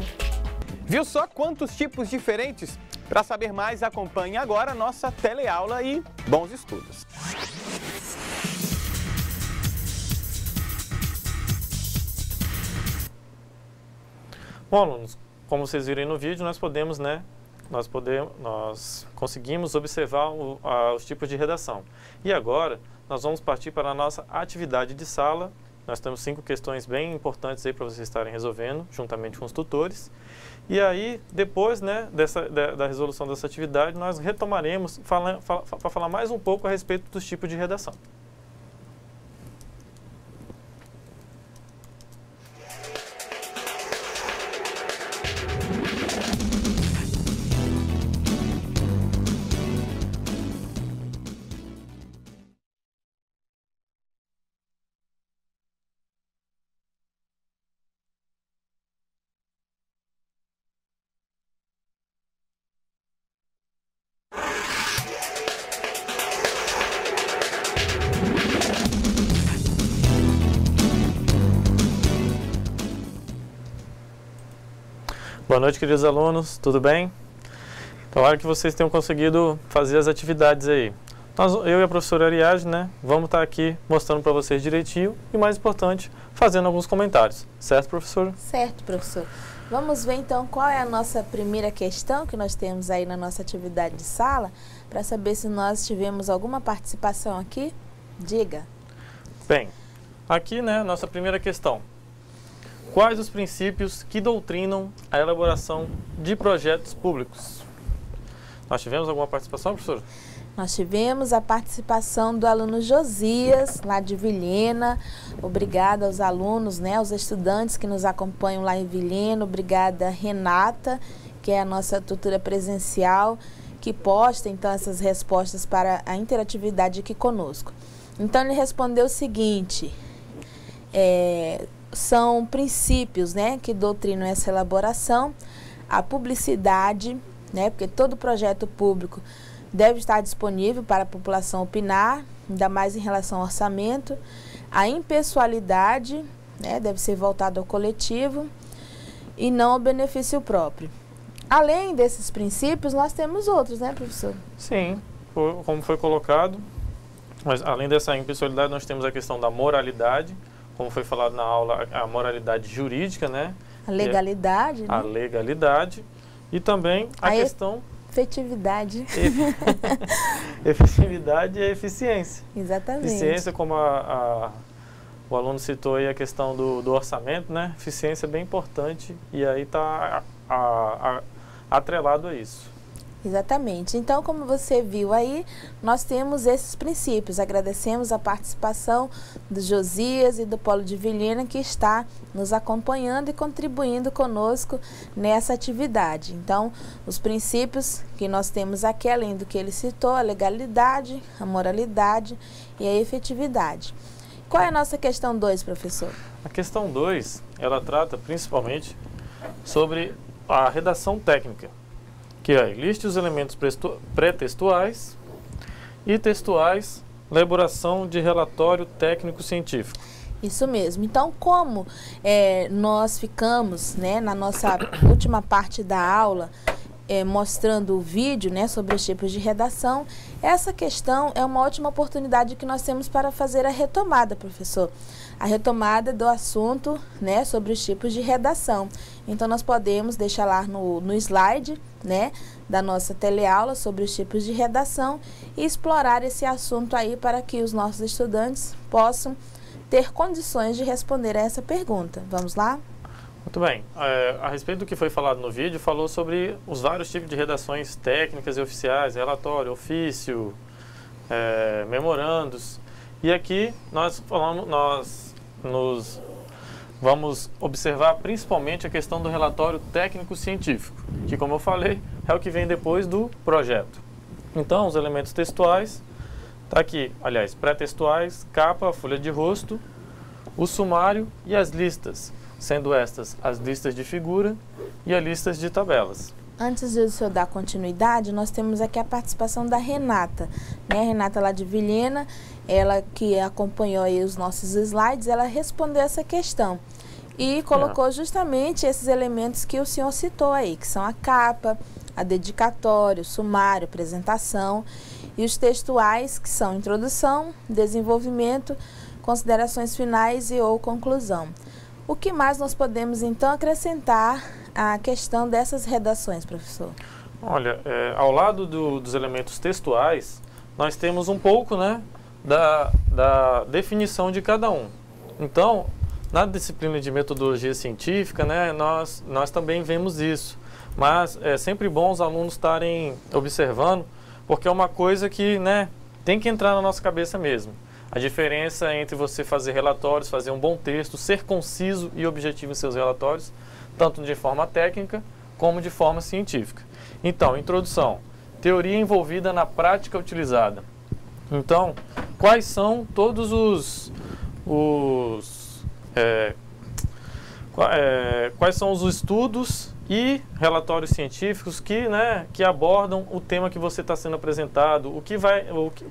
D: Viu só quantos tipos diferentes? Para saber mais, acompanhe agora a nossa teleaula e bons estudos.
B: Bom, alunos, como vocês viram aí no vídeo, nós conseguimos observar os tipos de redação. E agora, nós vamos partir para a nossa atividade de sala. Nós temos 5 questões bem importantes aí para vocês estarem resolvendo, juntamente com os tutores. E aí, depois, né, da resolução dessa atividade, nós retomaremos para falar mais um pouco a respeito dos tipos de redação. Boa noite, queridos alunos, tudo bem? Tomara que vocês tenham conseguido fazer as atividades aí. Eu e a professora Ariadne, né, vamos estar aqui mostrando para vocês direitinho e, mais importante, fazendo alguns comentários. Certo, professor?
C: Certo, professor. Vamos ver então qual é a nossa primeira questão que nós temos aí na nossa atividade de sala, para saber se nós tivemos alguma participação aqui. Diga.
B: Bem, aqui, né, nossa primeira questão. Quais os princípios que doutrinam a elaboração de projetos públicos? Nós tivemos alguma participação, professor?
C: Nós tivemos a participação do aluno Josias, lá de Vilhena. Obrigada aos alunos, né, aos estudantes que nos acompanham lá em Vilhena. Obrigada, Renata, que é a nossa tutora presencial, que posta, então, essas respostas para a interatividade aqui conosco. Então, ele respondeu o seguinte, são princípios, né, que doutrinam essa elaboração, a publicidade, né, porque todo projeto público deve estar disponível para a população opinar, ainda mais em relação ao orçamento. A impessoalidade, né, deve ser voltada ao coletivo e não ao benefício próprio. Além desses princípios, nós temos outros, né, professor?
B: Sim, como foi colocado, mas além dessa impessoalidade, nós temos a questão da moralidade, como foi falado na aula, a moralidade jurídica, né?
C: A legalidade, né?
B: A legalidade e também a questão...
C: Efetividade.
B: Efetividade e eficiência.
C: Exatamente.
B: Eficiência, como o aluno citou aí a questão do orçamento, né? Eficiência é bem importante e aí está atrelado a isso.
C: Exatamente. Então, como você viu aí, nós temos esses princípios. Agradecemos a participação do Josias e do Polo de Vilhena, que está nos acompanhando e contribuindo conosco nessa atividade. Então, os princípios que nós temos aqui, além do que ele citou, a legalidade, a moralidade e a efetividade. Qual é a nossa questão 2, professor?
B: A questão 2, ela trata principalmente sobre a redação técnica, que é, liste os elementos pré-textuais e textuais, elaboração de relatório técnico-científico.
C: Isso mesmo. Então, como nós ficamos, né, na nossa última parte da aula, mostrando o vídeo, né, sobre os tipos de redação, essa questão é uma ótima oportunidade que nós temos para fazer a retomada, professor. A retomada do assunto, né, sobre os tipos de redação. Então, nós podemos deixar lá no slide, né, da nossa teleaula sobre os tipos de redação e explorar esse assunto aí para que os nossos estudantes possam ter condições de responder a essa pergunta. Vamos lá?
B: Muito bem. A respeito do que foi falado no vídeo, falou sobre os vários tipos de redações técnicas e oficiais, relatório, ofício, memorandos. E aqui nós vamos observar principalmente a questão do relatório técnico-científico, que, como eu falei, é o que vem depois do projeto. Então, os elementos textuais, está aqui, aliás, pré-textuais, capa, folha de rosto, o sumário e as listas, sendo estas as listas de figura e as listas de tabelas.
C: Antes de o senhor dar continuidade, nós temos aqui a participação da Renata, né? A Renata lá de Vilhena, ela que acompanhou aí os nossos slides, ela respondeu essa questão e colocou justamente esses elementos que o senhor citou aí, que são a capa, a dedicatória, o sumário, apresentação e os textuais, que são introdução, desenvolvimento, considerações finais e ou conclusão. O que mais nós podemos, então, acrescentar à questão dessas redações, professor?
B: Olha, ao lado dos elementos textuais, nós temos um pouco, né, da definição de cada um. Então, na disciplina de metodologia científica, né, nós também vemos isso. Mas é sempre bom os alunos estarem observando, porque é uma coisa que, né, tem que entrar na nossa cabeça mesmo. A diferença entre você fazer relatórios, fazer um bom texto, ser conciso e objetivo em seus relatórios, tanto de forma técnica como de forma científica. Então, introdução. Teoria envolvida na prática utilizada. Então, quais são todos quais são os estudos e relatórios científicos que abordam o tema que você está sendo apresentado,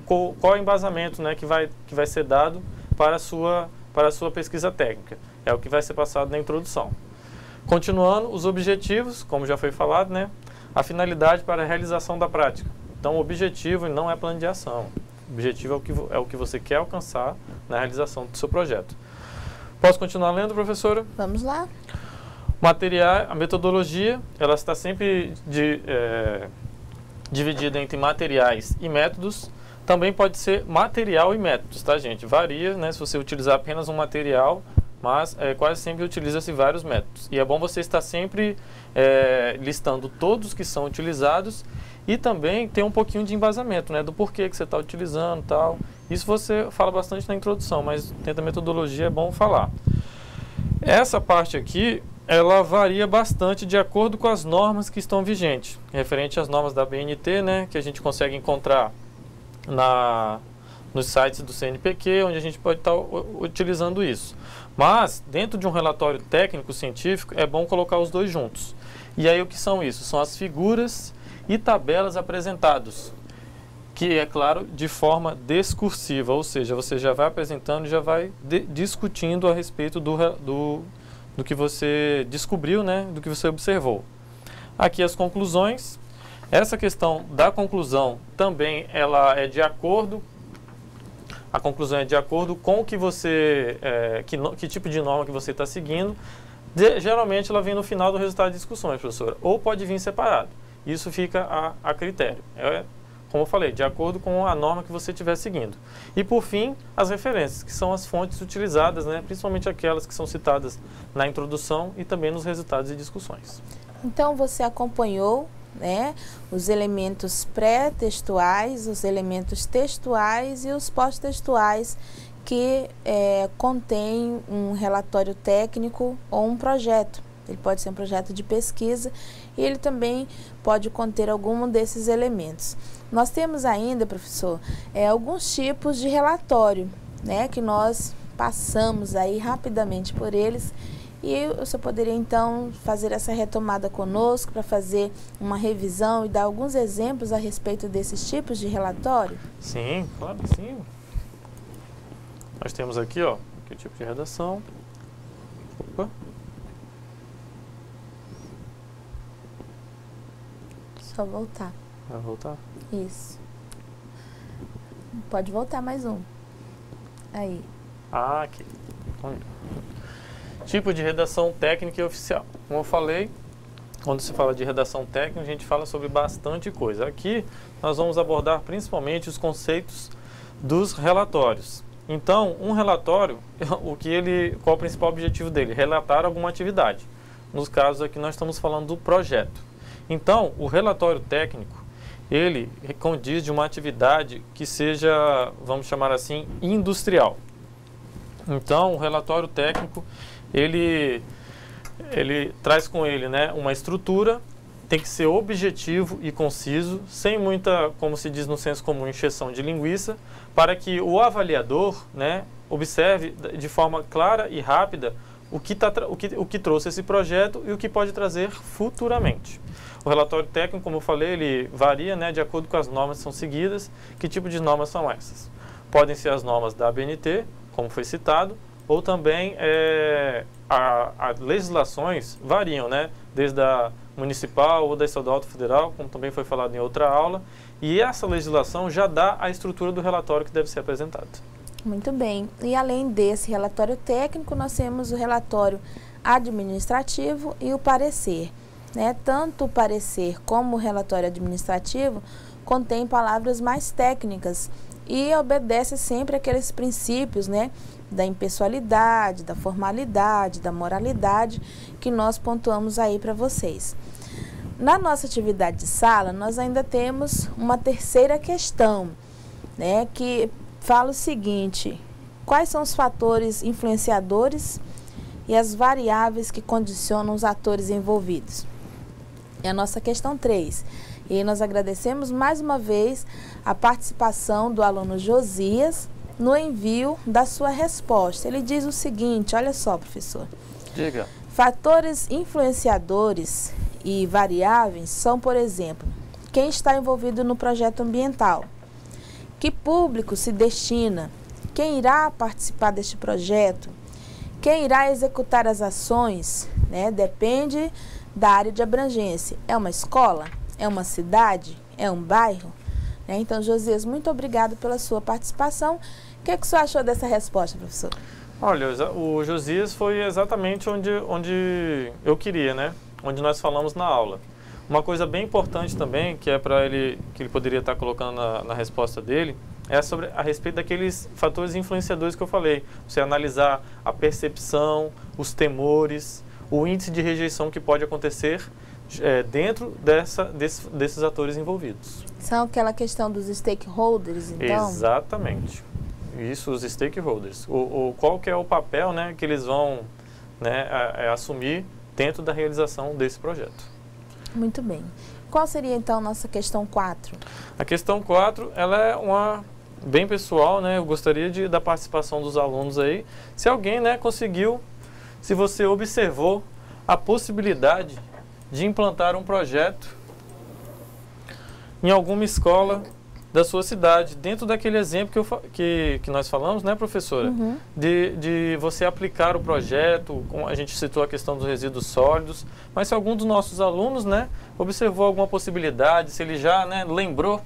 B: qual é o embasamento, né, que vai ser dado para a sua pesquisa técnica. É o que vai ser passado na introdução. Continuando, os objetivos, como já foi falado, né? A finalidade para a realização da prática. Então, o objetivo não é plano de ação. O objetivo é o que você quer alcançar na realização do seu projeto. Posso continuar lendo, professora?
C: Vamos lá.
B: A metodologia, ela está sempre dividida entre materiais e métodos. Também pode ser material e métodos, tá, gente? Varia, né, se você utilizar apenas um material, mas quase sempre utiliza-se vários métodos. E é bom você estar sempre listando todos que são utilizados e também ter um pouquinho de embasamento, né, do porquê que você está utilizando e tal. Isso você fala bastante na introdução, mas dentro da metodologia é bom falar. Essa parte aqui, ela varia bastante de acordo com as normas que estão vigentes, referente às normas da BNT, né, que a gente consegue encontrar nos sites do CNPq, onde a gente pode estar utilizando isso. Mas, dentro de um relatório técnico científico, é bom colocar os dois juntos. E aí, o que são isso? São as figuras e tabelas apresentados, que é claro, de forma discursiva, ou seja, você já vai apresentando e já vai discutindo a respeito do que você descobriu, né, do que você observou. Aqui as conclusões. Essa questão da conclusão também ela é de acordo, a conclusão é de acordo com o que você, que tipo de norma que você está seguindo. Geralmente ela vem no final do resultado de discussões, professora, ou pode vir separado. Isso fica a critério. Como eu falei, de acordo com a norma que você estiver seguindo. E por fim, as referências, que são as fontes utilizadas, né, principalmente aquelas que são citadas na introdução e também nos resultados de discussões.
C: Então você acompanhou, né, os elementos pré-textuais, os elementos textuais e os pós-textuais que contém um relatório técnico ou um projeto. Ele pode ser um projeto de pesquisa e ele também pode conter algum desses elementos. Nós temos ainda, professor, alguns tipos de relatório, né, que nós passamos aí rapidamente por eles. E você poderia, então, fazer essa retomada conosco para fazer uma revisão e dar alguns exemplos a respeito desses tipos de relatório?
B: Sim, claro que sim. Nós temos aqui, ó, aqui o tipo de redação. Opa.
C: Só voltar.
B: Vai voltar?
C: Isso. Pode voltar mais um. Aí.
B: Ah, aqui. Tipo de redação técnica e oficial. Como eu falei, quando se fala de redação técnica, a gente fala sobre bastante coisa. Aqui nós vamos abordar principalmente os conceitos dos relatórios. Então, um relatório, qual é o principal objetivo dele? Relatar alguma atividade. Nos casos aqui nós estamos falando do projeto. Então, o relatório técnico, ele condiz de uma atividade que seja, vamos chamar assim, industrial. Então, o relatório técnico, ele traz com ele, né, uma estrutura, tem que ser objetivo e conciso, sem muita, como se diz no senso comum, encheção de linguiça, para que o avaliador, né, observe de forma clara e rápida o que trouxe esse projeto e o que pode trazer futuramente. O relatório técnico, como eu falei, ele varia, né, de acordo com as normas que são seguidas. Que tipo de normas são essas? Podem ser as normas da ABNT, como foi citado, ou também as legislações variam, né, desde a municipal ou da estadual ou federal, como também foi falado em outra aula, e essa legislação já dá a estrutura do relatório que deve ser apresentado.
C: Muito bem. E além desse relatório técnico, nós temos o relatório administrativo e o parecer. Né? Tanto o parecer como o relatório administrativo contém palavras mais técnicas e obedece sempre àqueles princípios, né, da impessoalidade, da formalidade, da moralidade que nós pontuamos aí para vocês. Na nossa atividade de sala, nós ainda temos uma terceira questão, né, que fala o seguinte: quais são os fatores influenciadores e as variáveis que condicionam os atores envolvidos? É a nossa questão 3. E nós agradecemos mais uma vez a participação do aluno Josias no envio da sua resposta. Ele diz o seguinte, olha só, professor.
B: Diga.
C: Fatores influenciadores e variáveis são, por exemplo, quem está envolvido no projeto ambiental, que público se destina, quem irá participar deste projeto, Quem irá executar as ações, né, depende da área de abrangência. É uma escola? É uma cidade? É um bairro? Né? Então, Josias, muito obrigado pela sua participação. O que o senhor achou dessa resposta, professor?
B: Olha, o Josias foi exatamente onde eu queria, né? Onde nós falamos na aula. Uma coisa bem importante também, que é para ele, que ele poderia estar colocando na resposta dele, é a respeito daqueles fatores influenciadores que eu falei. Você analisar a percepção, os temores, o índice de rejeição que pode acontecer dentro desses atores envolvidos.
C: São aquela questão dos stakeholders, então?
B: Exatamente. Isso, os stakeholders. Qual que é o papel, né, que eles vão, né, assumir dentro da realização desse projeto.
C: Muito bem. Qual seria, então, nossa questão 4?
B: A questão 4, ela é uma bem pessoal, né? Eu gostaria da participação dos alunos aí. Se alguém, né, conseguiu, se você observou a possibilidade de implantar um projeto em alguma escola da sua cidade, dentro daquele exemplo que nós falamos, né, professora?
C: Uhum.
B: De você aplicar o projeto, a gente citou a questão dos resíduos sólidos, mas se algum dos nossos alunos, né, observou alguma possibilidade, se ele já, né, lembrou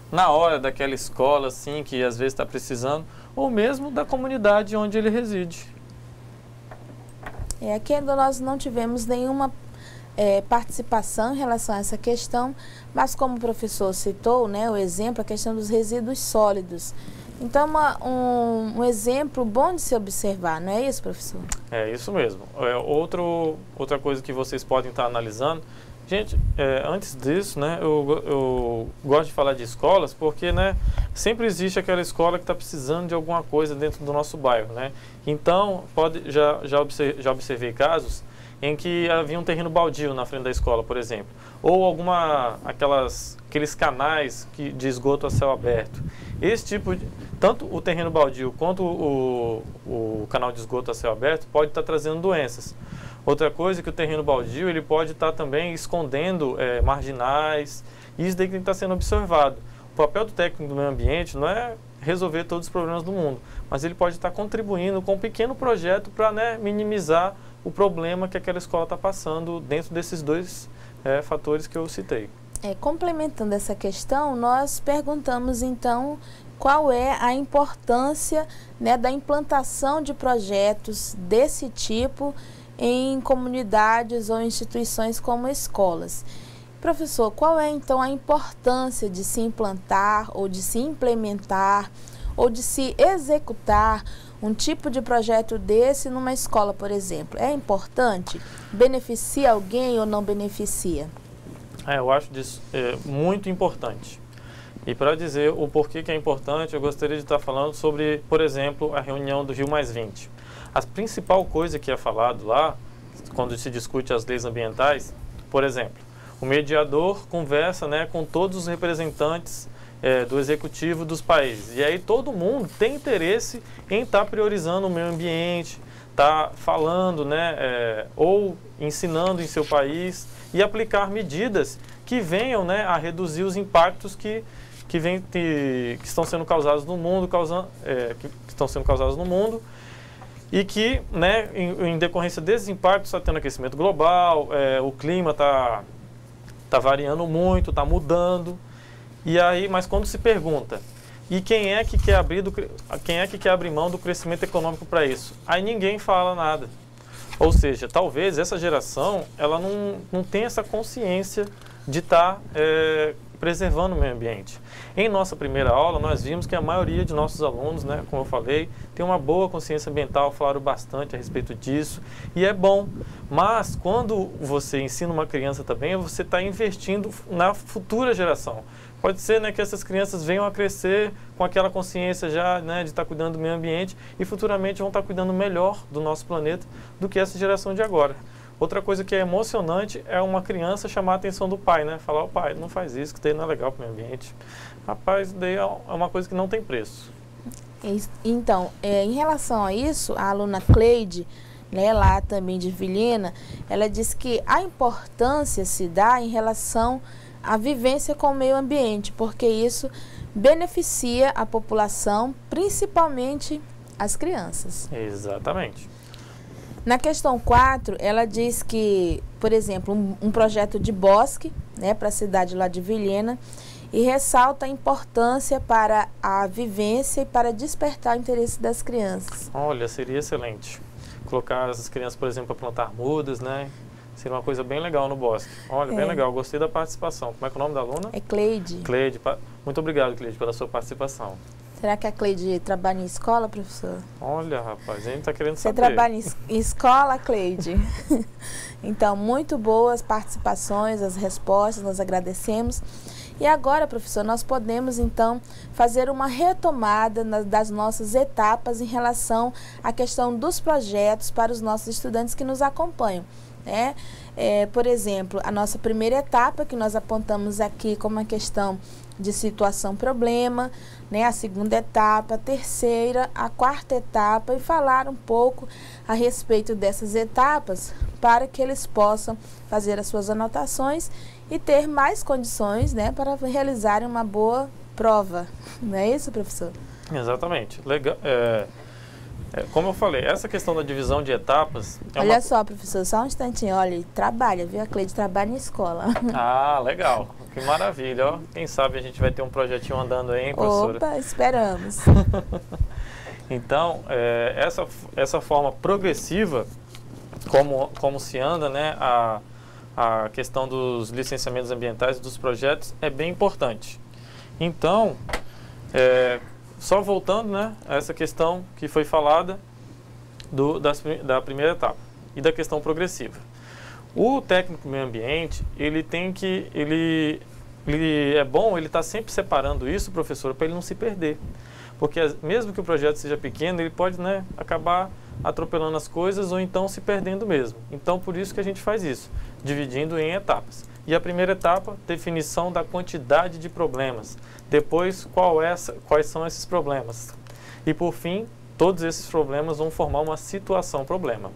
B: na hora daquela escola, assim, que às vezes está precisando, ou mesmo da comunidade onde ele reside.
C: Aqui ainda nós não tivemos nenhuma participação em relação a essa questão, mas como o professor citou, né, o exemplo, a questão dos resíduos sólidos. Então, um exemplo bom de se observar, não é isso, professor?
B: É isso mesmo. Outra coisa que vocês podem estar analisando, gente, antes disso, né, eu gosto de falar de escolas porque, né, sempre existe aquela escola que está precisando de alguma coisa dentro do nosso bairro, né? Então, já observei casos em que havia um terreno baldio na frente da escola, por exemplo, ou aqueles canais de esgoto a céu aberto. Esse tipo tanto o terreno baldio quanto o canal de esgoto a céu aberto pode estar trazendo doenças. Outra coisa é que o terreno baldio ele pode estar também escondendo marginais, e isso daí tem que estar sendo observado. O papel do técnico do meio ambiente não é resolver todos os problemas do mundo, mas ele pode estar contribuindo com um pequeno projeto para, né, minimizar o problema que aquela escola está passando dentro desses dois fatores que eu citei.
C: Complementando essa questão, nós perguntamos então qual é a importância, né, da implantação de projetos desse tipo em comunidades ou instituições como escolas. Professor, qual é então a importância de se implantar ou de se implementar ou de se executar um tipo de projeto desse numa escola, por exemplo? É importante? Beneficia alguém ou não beneficia?
B: Eu acho disso muito importante. E para dizer o porquê que é importante, eu gostaria de estar falando sobre, por exemplo, a reunião do Rio+20. A principal coisa que é falado lá, quando se discute as leis ambientais, por exemplo, o mediador conversa, né, com todos os representantes do executivo dos países. E aí todo mundo tem interesse em estar priorizando o meio ambiente, estar falando, né, ou ensinando em seu país e aplicar medidas que venham, né, a reduzir os impactos que estão sendo causados no mundo, e que, né, em decorrência desses impactos está tendo aquecimento global, o clima está variando muito, está mudando. E aí, mas quando se pergunta, e quem é que quer abrir mão do crescimento econômico para isso? Aí ninguém fala nada. Ou seja, talvez essa geração ela não tenha essa consciência de estar preservando o meio ambiente. Em nossa primeira aula, nós vimos que a maioria de nossos alunos, né, como eu falei, tem uma boa consciência ambiental, falaram bastante a respeito disso, e é bom. Mas quando você ensina uma criança também, você está investindo na futura geração. Pode ser, né, que essas crianças venham a crescer com aquela consciência já, né, de estar cuidando do meio ambiente e futuramente vão estar cuidando melhor do nosso planeta do que essa geração de agora. Outra coisa que é emocionante é uma criança chamar a atenção do pai, né? Falar, pai, não faz isso, que isso daí não é legal para o meio ambiente. Rapaz, isso daí é uma coisa que não tem preço.
C: Então, em relação a isso, a aluna Cleide, né, lá também de Vilhena, ela disse que a importância se dá em relação à vivência com o meio ambiente, porque isso beneficia a população, principalmente as crianças.
B: Exatamente.
C: Na questão 4, ela diz que, por exemplo, um projeto de bosque, né, para a cidade lá de Vilhena, e ressalta a importância para a vivência e para despertar o interesse das crianças.
B: Olha, seria excelente. Colocar as crianças, por exemplo, para plantar mudas, né? Seria uma coisa bem legal no bosque. Olha, bem legal. Gostei da participação. Como é que é o nome da aluna?
C: É Cleide.
B: Cleide. Muito obrigado, Cleide, pela sua participação.
C: Será que a Cleide trabalha em escola, professor?
B: Olha, rapaz, a gente está querendo saber.
C: Você trabalha em escola, Cleide? Então, muito boas participações, as respostas, nós agradecemos. E agora, professor, nós podemos, então, fazer uma retomada das nossas etapas em relação à questão dos projetos para os nossos estudantes que nos acompanham, né? Por exemplo, a nossa primeira etapa, que nós apontamos aqui como uma questão de situação-problema, né? A segunda etapa, a terceira, a quarta etapa, e falar um pouco a respeito dessas etapas para que eles possam fazer as suas anotações e ter mais condições, né, para realizarem uma boa prova. Não é isso, professor?
B: Exatamente. Legal. Como eu falei, essa questão da divisão de etapas...
C: Olha só, professor, só um instantinho. Olha, ele trabalha, viu? A Cleide trabalha em escola.
B: Ah, legal. Que maravilha, ó. Quem sabe a gente vai ter um projetinho andando aí, hein, professora?
C: Opa, esperamos.
B: Então, essa forma progressiva, como se anda, né, a questão dos licenciamentos ambientais e dos projetos é bem importante. Então, só voltando, né, a essa questão que foi falada da primeira etapa e da questão progressiva. O técnico meio ambiente, ele é bom, ele está sempre separando isso, professor, para ele não se perder. Porque mesmo que o projeto seja pequeno, ele pode, né, acabar atropelando as coisas ou então se perdendo mesmo. Então, por isso que a gente faz isso, dividindo em etapas. E a primeira etapa, definição da quantidade de problemas. Depois, quais são esses problemas. E por fim, todos esses problemas vão formar uma situação-problema.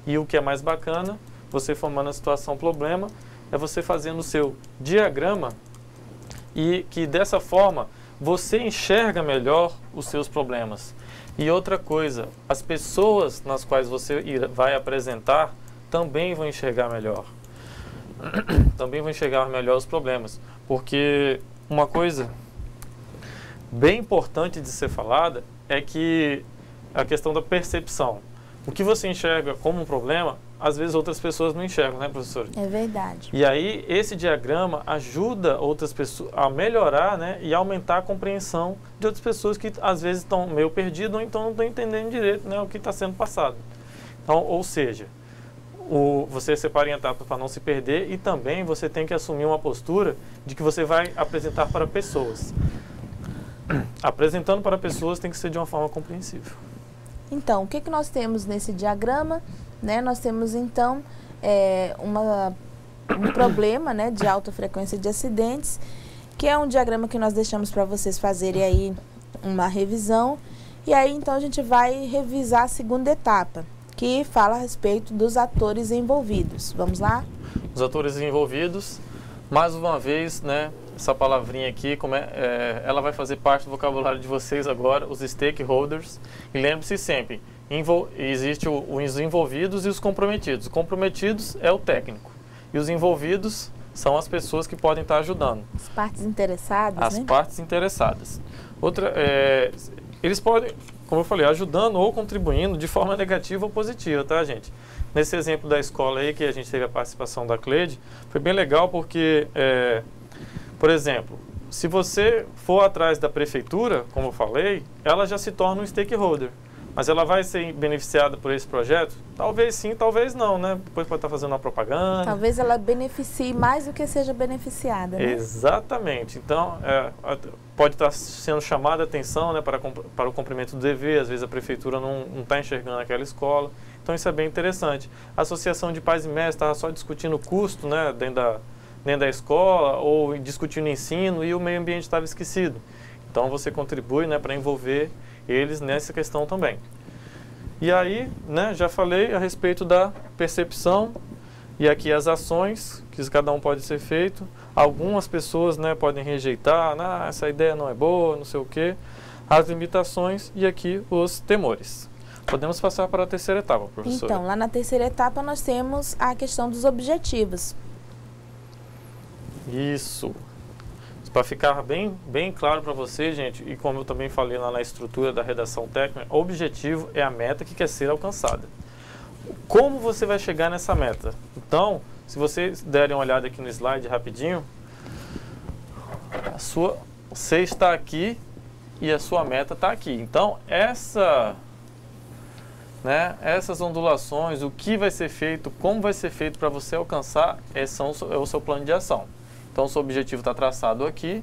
B: E o que é mais bacana, você formando a situação-problema, é você fazendo o seu diagrama e que dessa forma você enxerga melhor os seus problemas. E outra coisa, as pessoas nas quais você vai apresentar também vão enxergar melhor. Também vão enxergar melhor os problemas. Porque uma coisa bem importante de ser falada é que a questão da percepção. O que você enxerga como um problema, às vezes outras pessoas não enxergam, né, professora?
C: É verdade.
B: E aí, esse diagrama ajuda outras pessoas a melhorar, né, e aumentar a compreensão de outras pessoas que às vezes estão meio perdidas ou então não estão entendendo direito, né, o que está sendo passado. Então, ou seja, você separa em etapas para não se perder e também você tem que assumir uma postura de que você vai apresentar para pessoas. Apresentando para pessoas tem que ser de uma forma compreensível.
C: Então, o que nós temos nesse diagrama? Né? Nós temos, então, um problema, né, de alta frequência de acidentes, que é um diagrama que nós deixamos para vocês fazerem aí uma revisão. E aí, então, a gente vai revisar a segunda etapa, que fala a respeito dos atores envolvidos. Vamos lá?
B: Os atores envolvidos, mais uma vez, né, essa palavrinha aqui, ela vai fazer parte do vocabulário de vocês agora, os stakeholders. E lembre-se sempre, existe os envolvidos e os comprometidos. Os comprometidos é o técnico. E os envolvidos são as pessoas que podem estar ajudando.
C: As partes interessadas,
B: As partes interessadas. Eles podem, como eu falei, ajudando ou contribuindo de forma negativa ou positiva, tá, gente? Nesse exemplo da escola aí, que a gente teve a participação da Cleide, foi bem legal porque... por exemplo, se você for atrás da prefeitura, como eu falei, ela já se torna um stakeholder. Mas ela vai ser beneficiada por esse projeto? Talvez sim, talvez não, né? Depois pode estar fazendo uma propaganda.
C: Talvez ela beneficie mais do que seja beneficiada, né?
B: Exatamente. Então, pode estar sendo chamada a atenção, né, para o cumprimento do dever. Às vezes a prefeitura não está enxergando aquela escola. Então isso é bem interessante. A Associação de Pais e Mestres estava só discutindo o custo, né, dentro da escola, ou discutindo ensino, e o meio ambiente estava esquecido. Então você contribui, né, para envolver eles nessa questão também. E aí, né, já falei a respeito da percepção, e aqui as ações que cada um pode ser feito. Algumas pessoas, né, podem rejeitar, essa ideia não é boa, não sei o quê. As limitações e aqui os temores. Podemos passar para a terceira etapa, professora.
C: Então, lá na terceira etapa nós temos a questão dos objetivos.
B: Isso. Para ficar bem claro para você, gente, e como eu também falei lá na estrutura da redação técnica, o objetivo é a meta que quer ser alcançada. Como você vai chegar nessa meta? Então, se vocês derem uma olhada aqui no slide rapidinho, você está aqui e a sua meta está aqui. Então, essas ondulações, o que vai ser feito, como vai ser feito para você alcançar, é o seu plano de ação. Então, o seu objetivo está traçado aqui.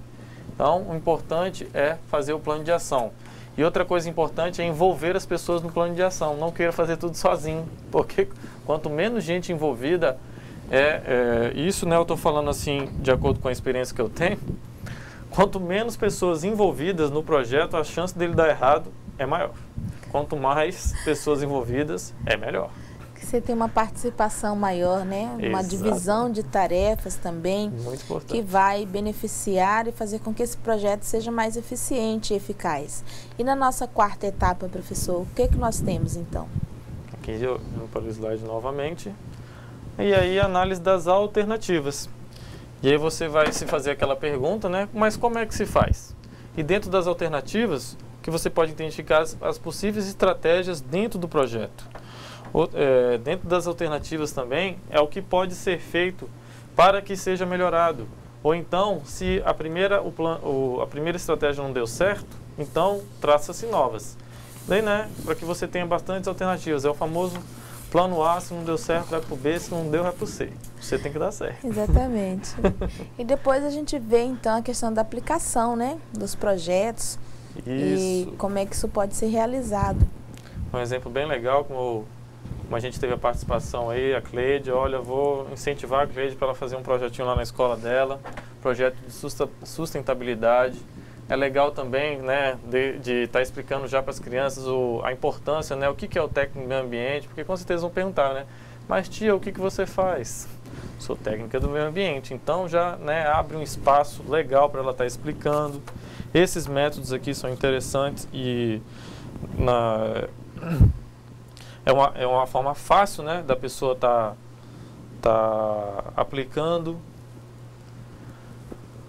B: Então, o importante é fazer o plano de ação. E outra coisa importante é envolver as pessoas no plano de ação. Não queira fazer tudo sozinho, porque quanto menos gente envolvida, isso, né, eu estou falando assim, de acordo com a experiência que eu tenho, quanto menos pessoas envolvidas no projeto, a chance dele dar errado é maior. Quanto mais pessoas envolvidas, é melhor.
C: Você tem uma participação maior, né? Uma divisão de tarefas também,
B: muito importante,
C: que vai beneficiar e fazer com que esse projeto seja mais eficiente e eficaz. E na nossa quarta etapa, professor, o que nós temos então?
B: Aqui eu vou para o slide novamente. E aí, análise das alternativas. E aí você vai se fazer aquela pergunta, né? Mas como é que se faz? E dentro das alternativas, que você pode identificar as possíveis estratégias dentro do projeto. Dentro das alternativas também é o que pode ser feito para que seja melhorado. Ou então, se a primeira estratégia não deu certo, então traça-se novas. Daí, né, para que você tenha bastantes alternativas. É o famoso plano A, se não deu certo, vai para o B, se não deu, vai para o C. Você tem que dar certo.
C: Exatamente. E depois a gente vê, então, a questão da aplicação, né, dos projetos.
B: Isso.
C: E como é que isso pode ser realizado.
B: Um exemplo bem legal, como a gente teve a participação aí, a Cleide, olha, eu vou incentivar a Cleide para ela fazer um projetinho lá na escola dela, projeto de sustentabilidade. É legal também, né, de estar explicando já para as crianças a importância, né, o que é o técnico do meio ambiente, porque com certeza vão perguntar, né, mas tia, o que você faz? Sou técnica do meio ambiente, então já, né, abre um espaço legal para ela estar explicando. Esses métodos aqui são interessantes e é uma forma fácil, né, da pessoa tá aplicando.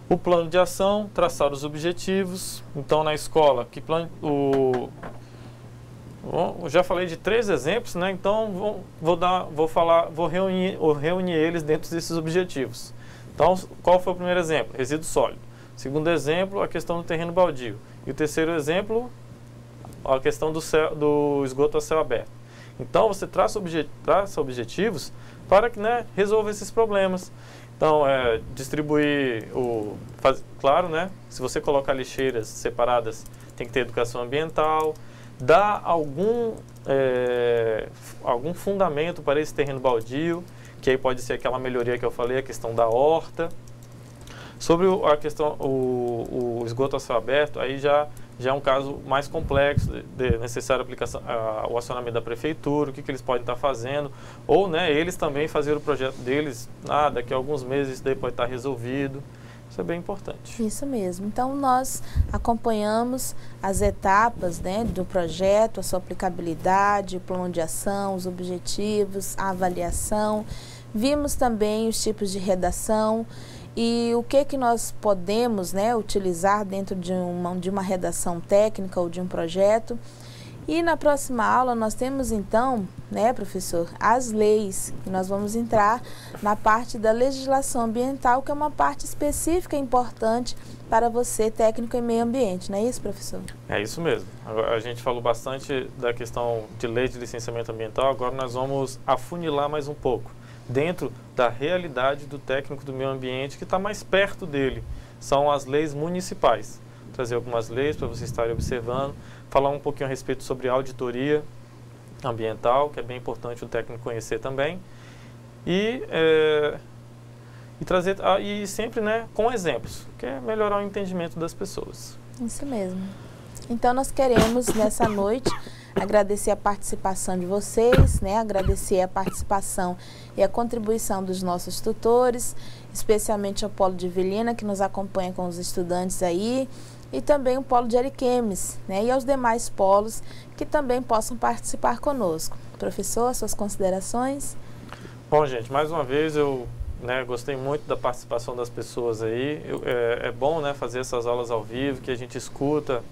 B: O plano de ação, traçar os objetivos. Então, na escola, eu já falei de 3 exemplos, né? Então, vou reunir eles dentro desses objetivos. Então, qual foi o primeiro exemplo? Resíduo sólido. Segundo exemplo, a questão do terreno baldio. E o terceiro exemplo, a questão do esgoto a céu aberto. Então, você traça objetivos para que, né, resolva esses problemas. Então, distribuir claro, né, se você colocar lixeiras separadas, tem que ter educação ambiental, dar algum fundamento para esse terreno baldio, que aí pode ser aquela melhoria que eu falei, a questão da horta. Sobre a questão, o esgoto a céu aberto, aí já é um caso mais complexo, necessário aplicação, o acionamento da prefeitura, o que eles podem estar fazendo, ou, né, eles também fazer o projeto deles, daqui a alguns meses isso daí pode estar resolvido. Isso é bem importante.
C: Isso mesmo. Então, nós acompanhamos as etapas, né, do projeto, a sua aplicabilidade, o plano de ação, os objetivos, a avaliação. Vimos também os tipos de redação e o que nós podemos, né, utilizar dentro de uma redação técnica ou de um projeto. E na próxima aula nós temos então, né, professor, as leis. E nós vamos entrar na parte da legislação ambiental, que é uma parte específica e importante para você, técnico em meio ambiente, não é isso, professor?
B: É isso mesmo. A gente falou bastante da questão de lei de licenciamento ambiental, agora nós vamos afunilar mais um pouco, dentro da realidade do técnico do meio ambiente, que está mais perto dele. São as leis municipais. Trazer algumas leis para vocês estarem observando, falar um pouquinho a respeito sobre auditoria ambiental, que é bem importante o técnico conhecer também, e trazer, e sempre, né, com exemplos, que é melhorar o entendimento das pessoas.
C: Isso mesmo. Então nós queremos nessa noite agradecer a participação de vocês, né, agradecer a participação e a contribuição dos nossos tutores, especialmente ao Polo de Vilhena, que nos acompanha com os estudantes aí, e também o polo de Ariquemes, né, e aos demais polos que também possam participar conosco. Professor, suas considerações?
B: Bom, gente, mais uma vez eu gostei muito da participação das pessoas aí. É bom, né, fazer essas aulas ao vivo, que a gente escuta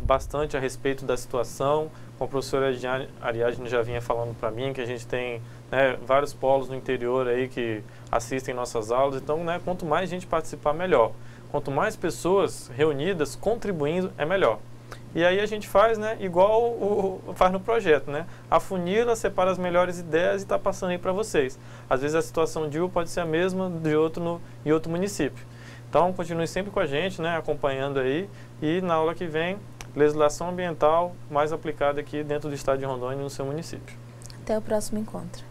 B: bastante a respeito da situação. Como a professora Ariadne já vinha falando para mim, que a gente tem vários polos no interior aí que assistem nossas aulas. Então, quanto mais gente participar, melhor. Quanto mais pessoas reunidas, contribuindo, é melhor. E aí a gente faz, igual faz no projeto, afunila, separa as melhores ideias e está passando aí para vocês. Às vezes a situação de um pode ser a mesma de outro em outro município. Então, continue sempre com a gente, acompanhando aí. E na aula que vem, legislação ambiental mais aplicada aqui dentro do estado de Rondônia e no seu município.
C: Até o próximo encontro.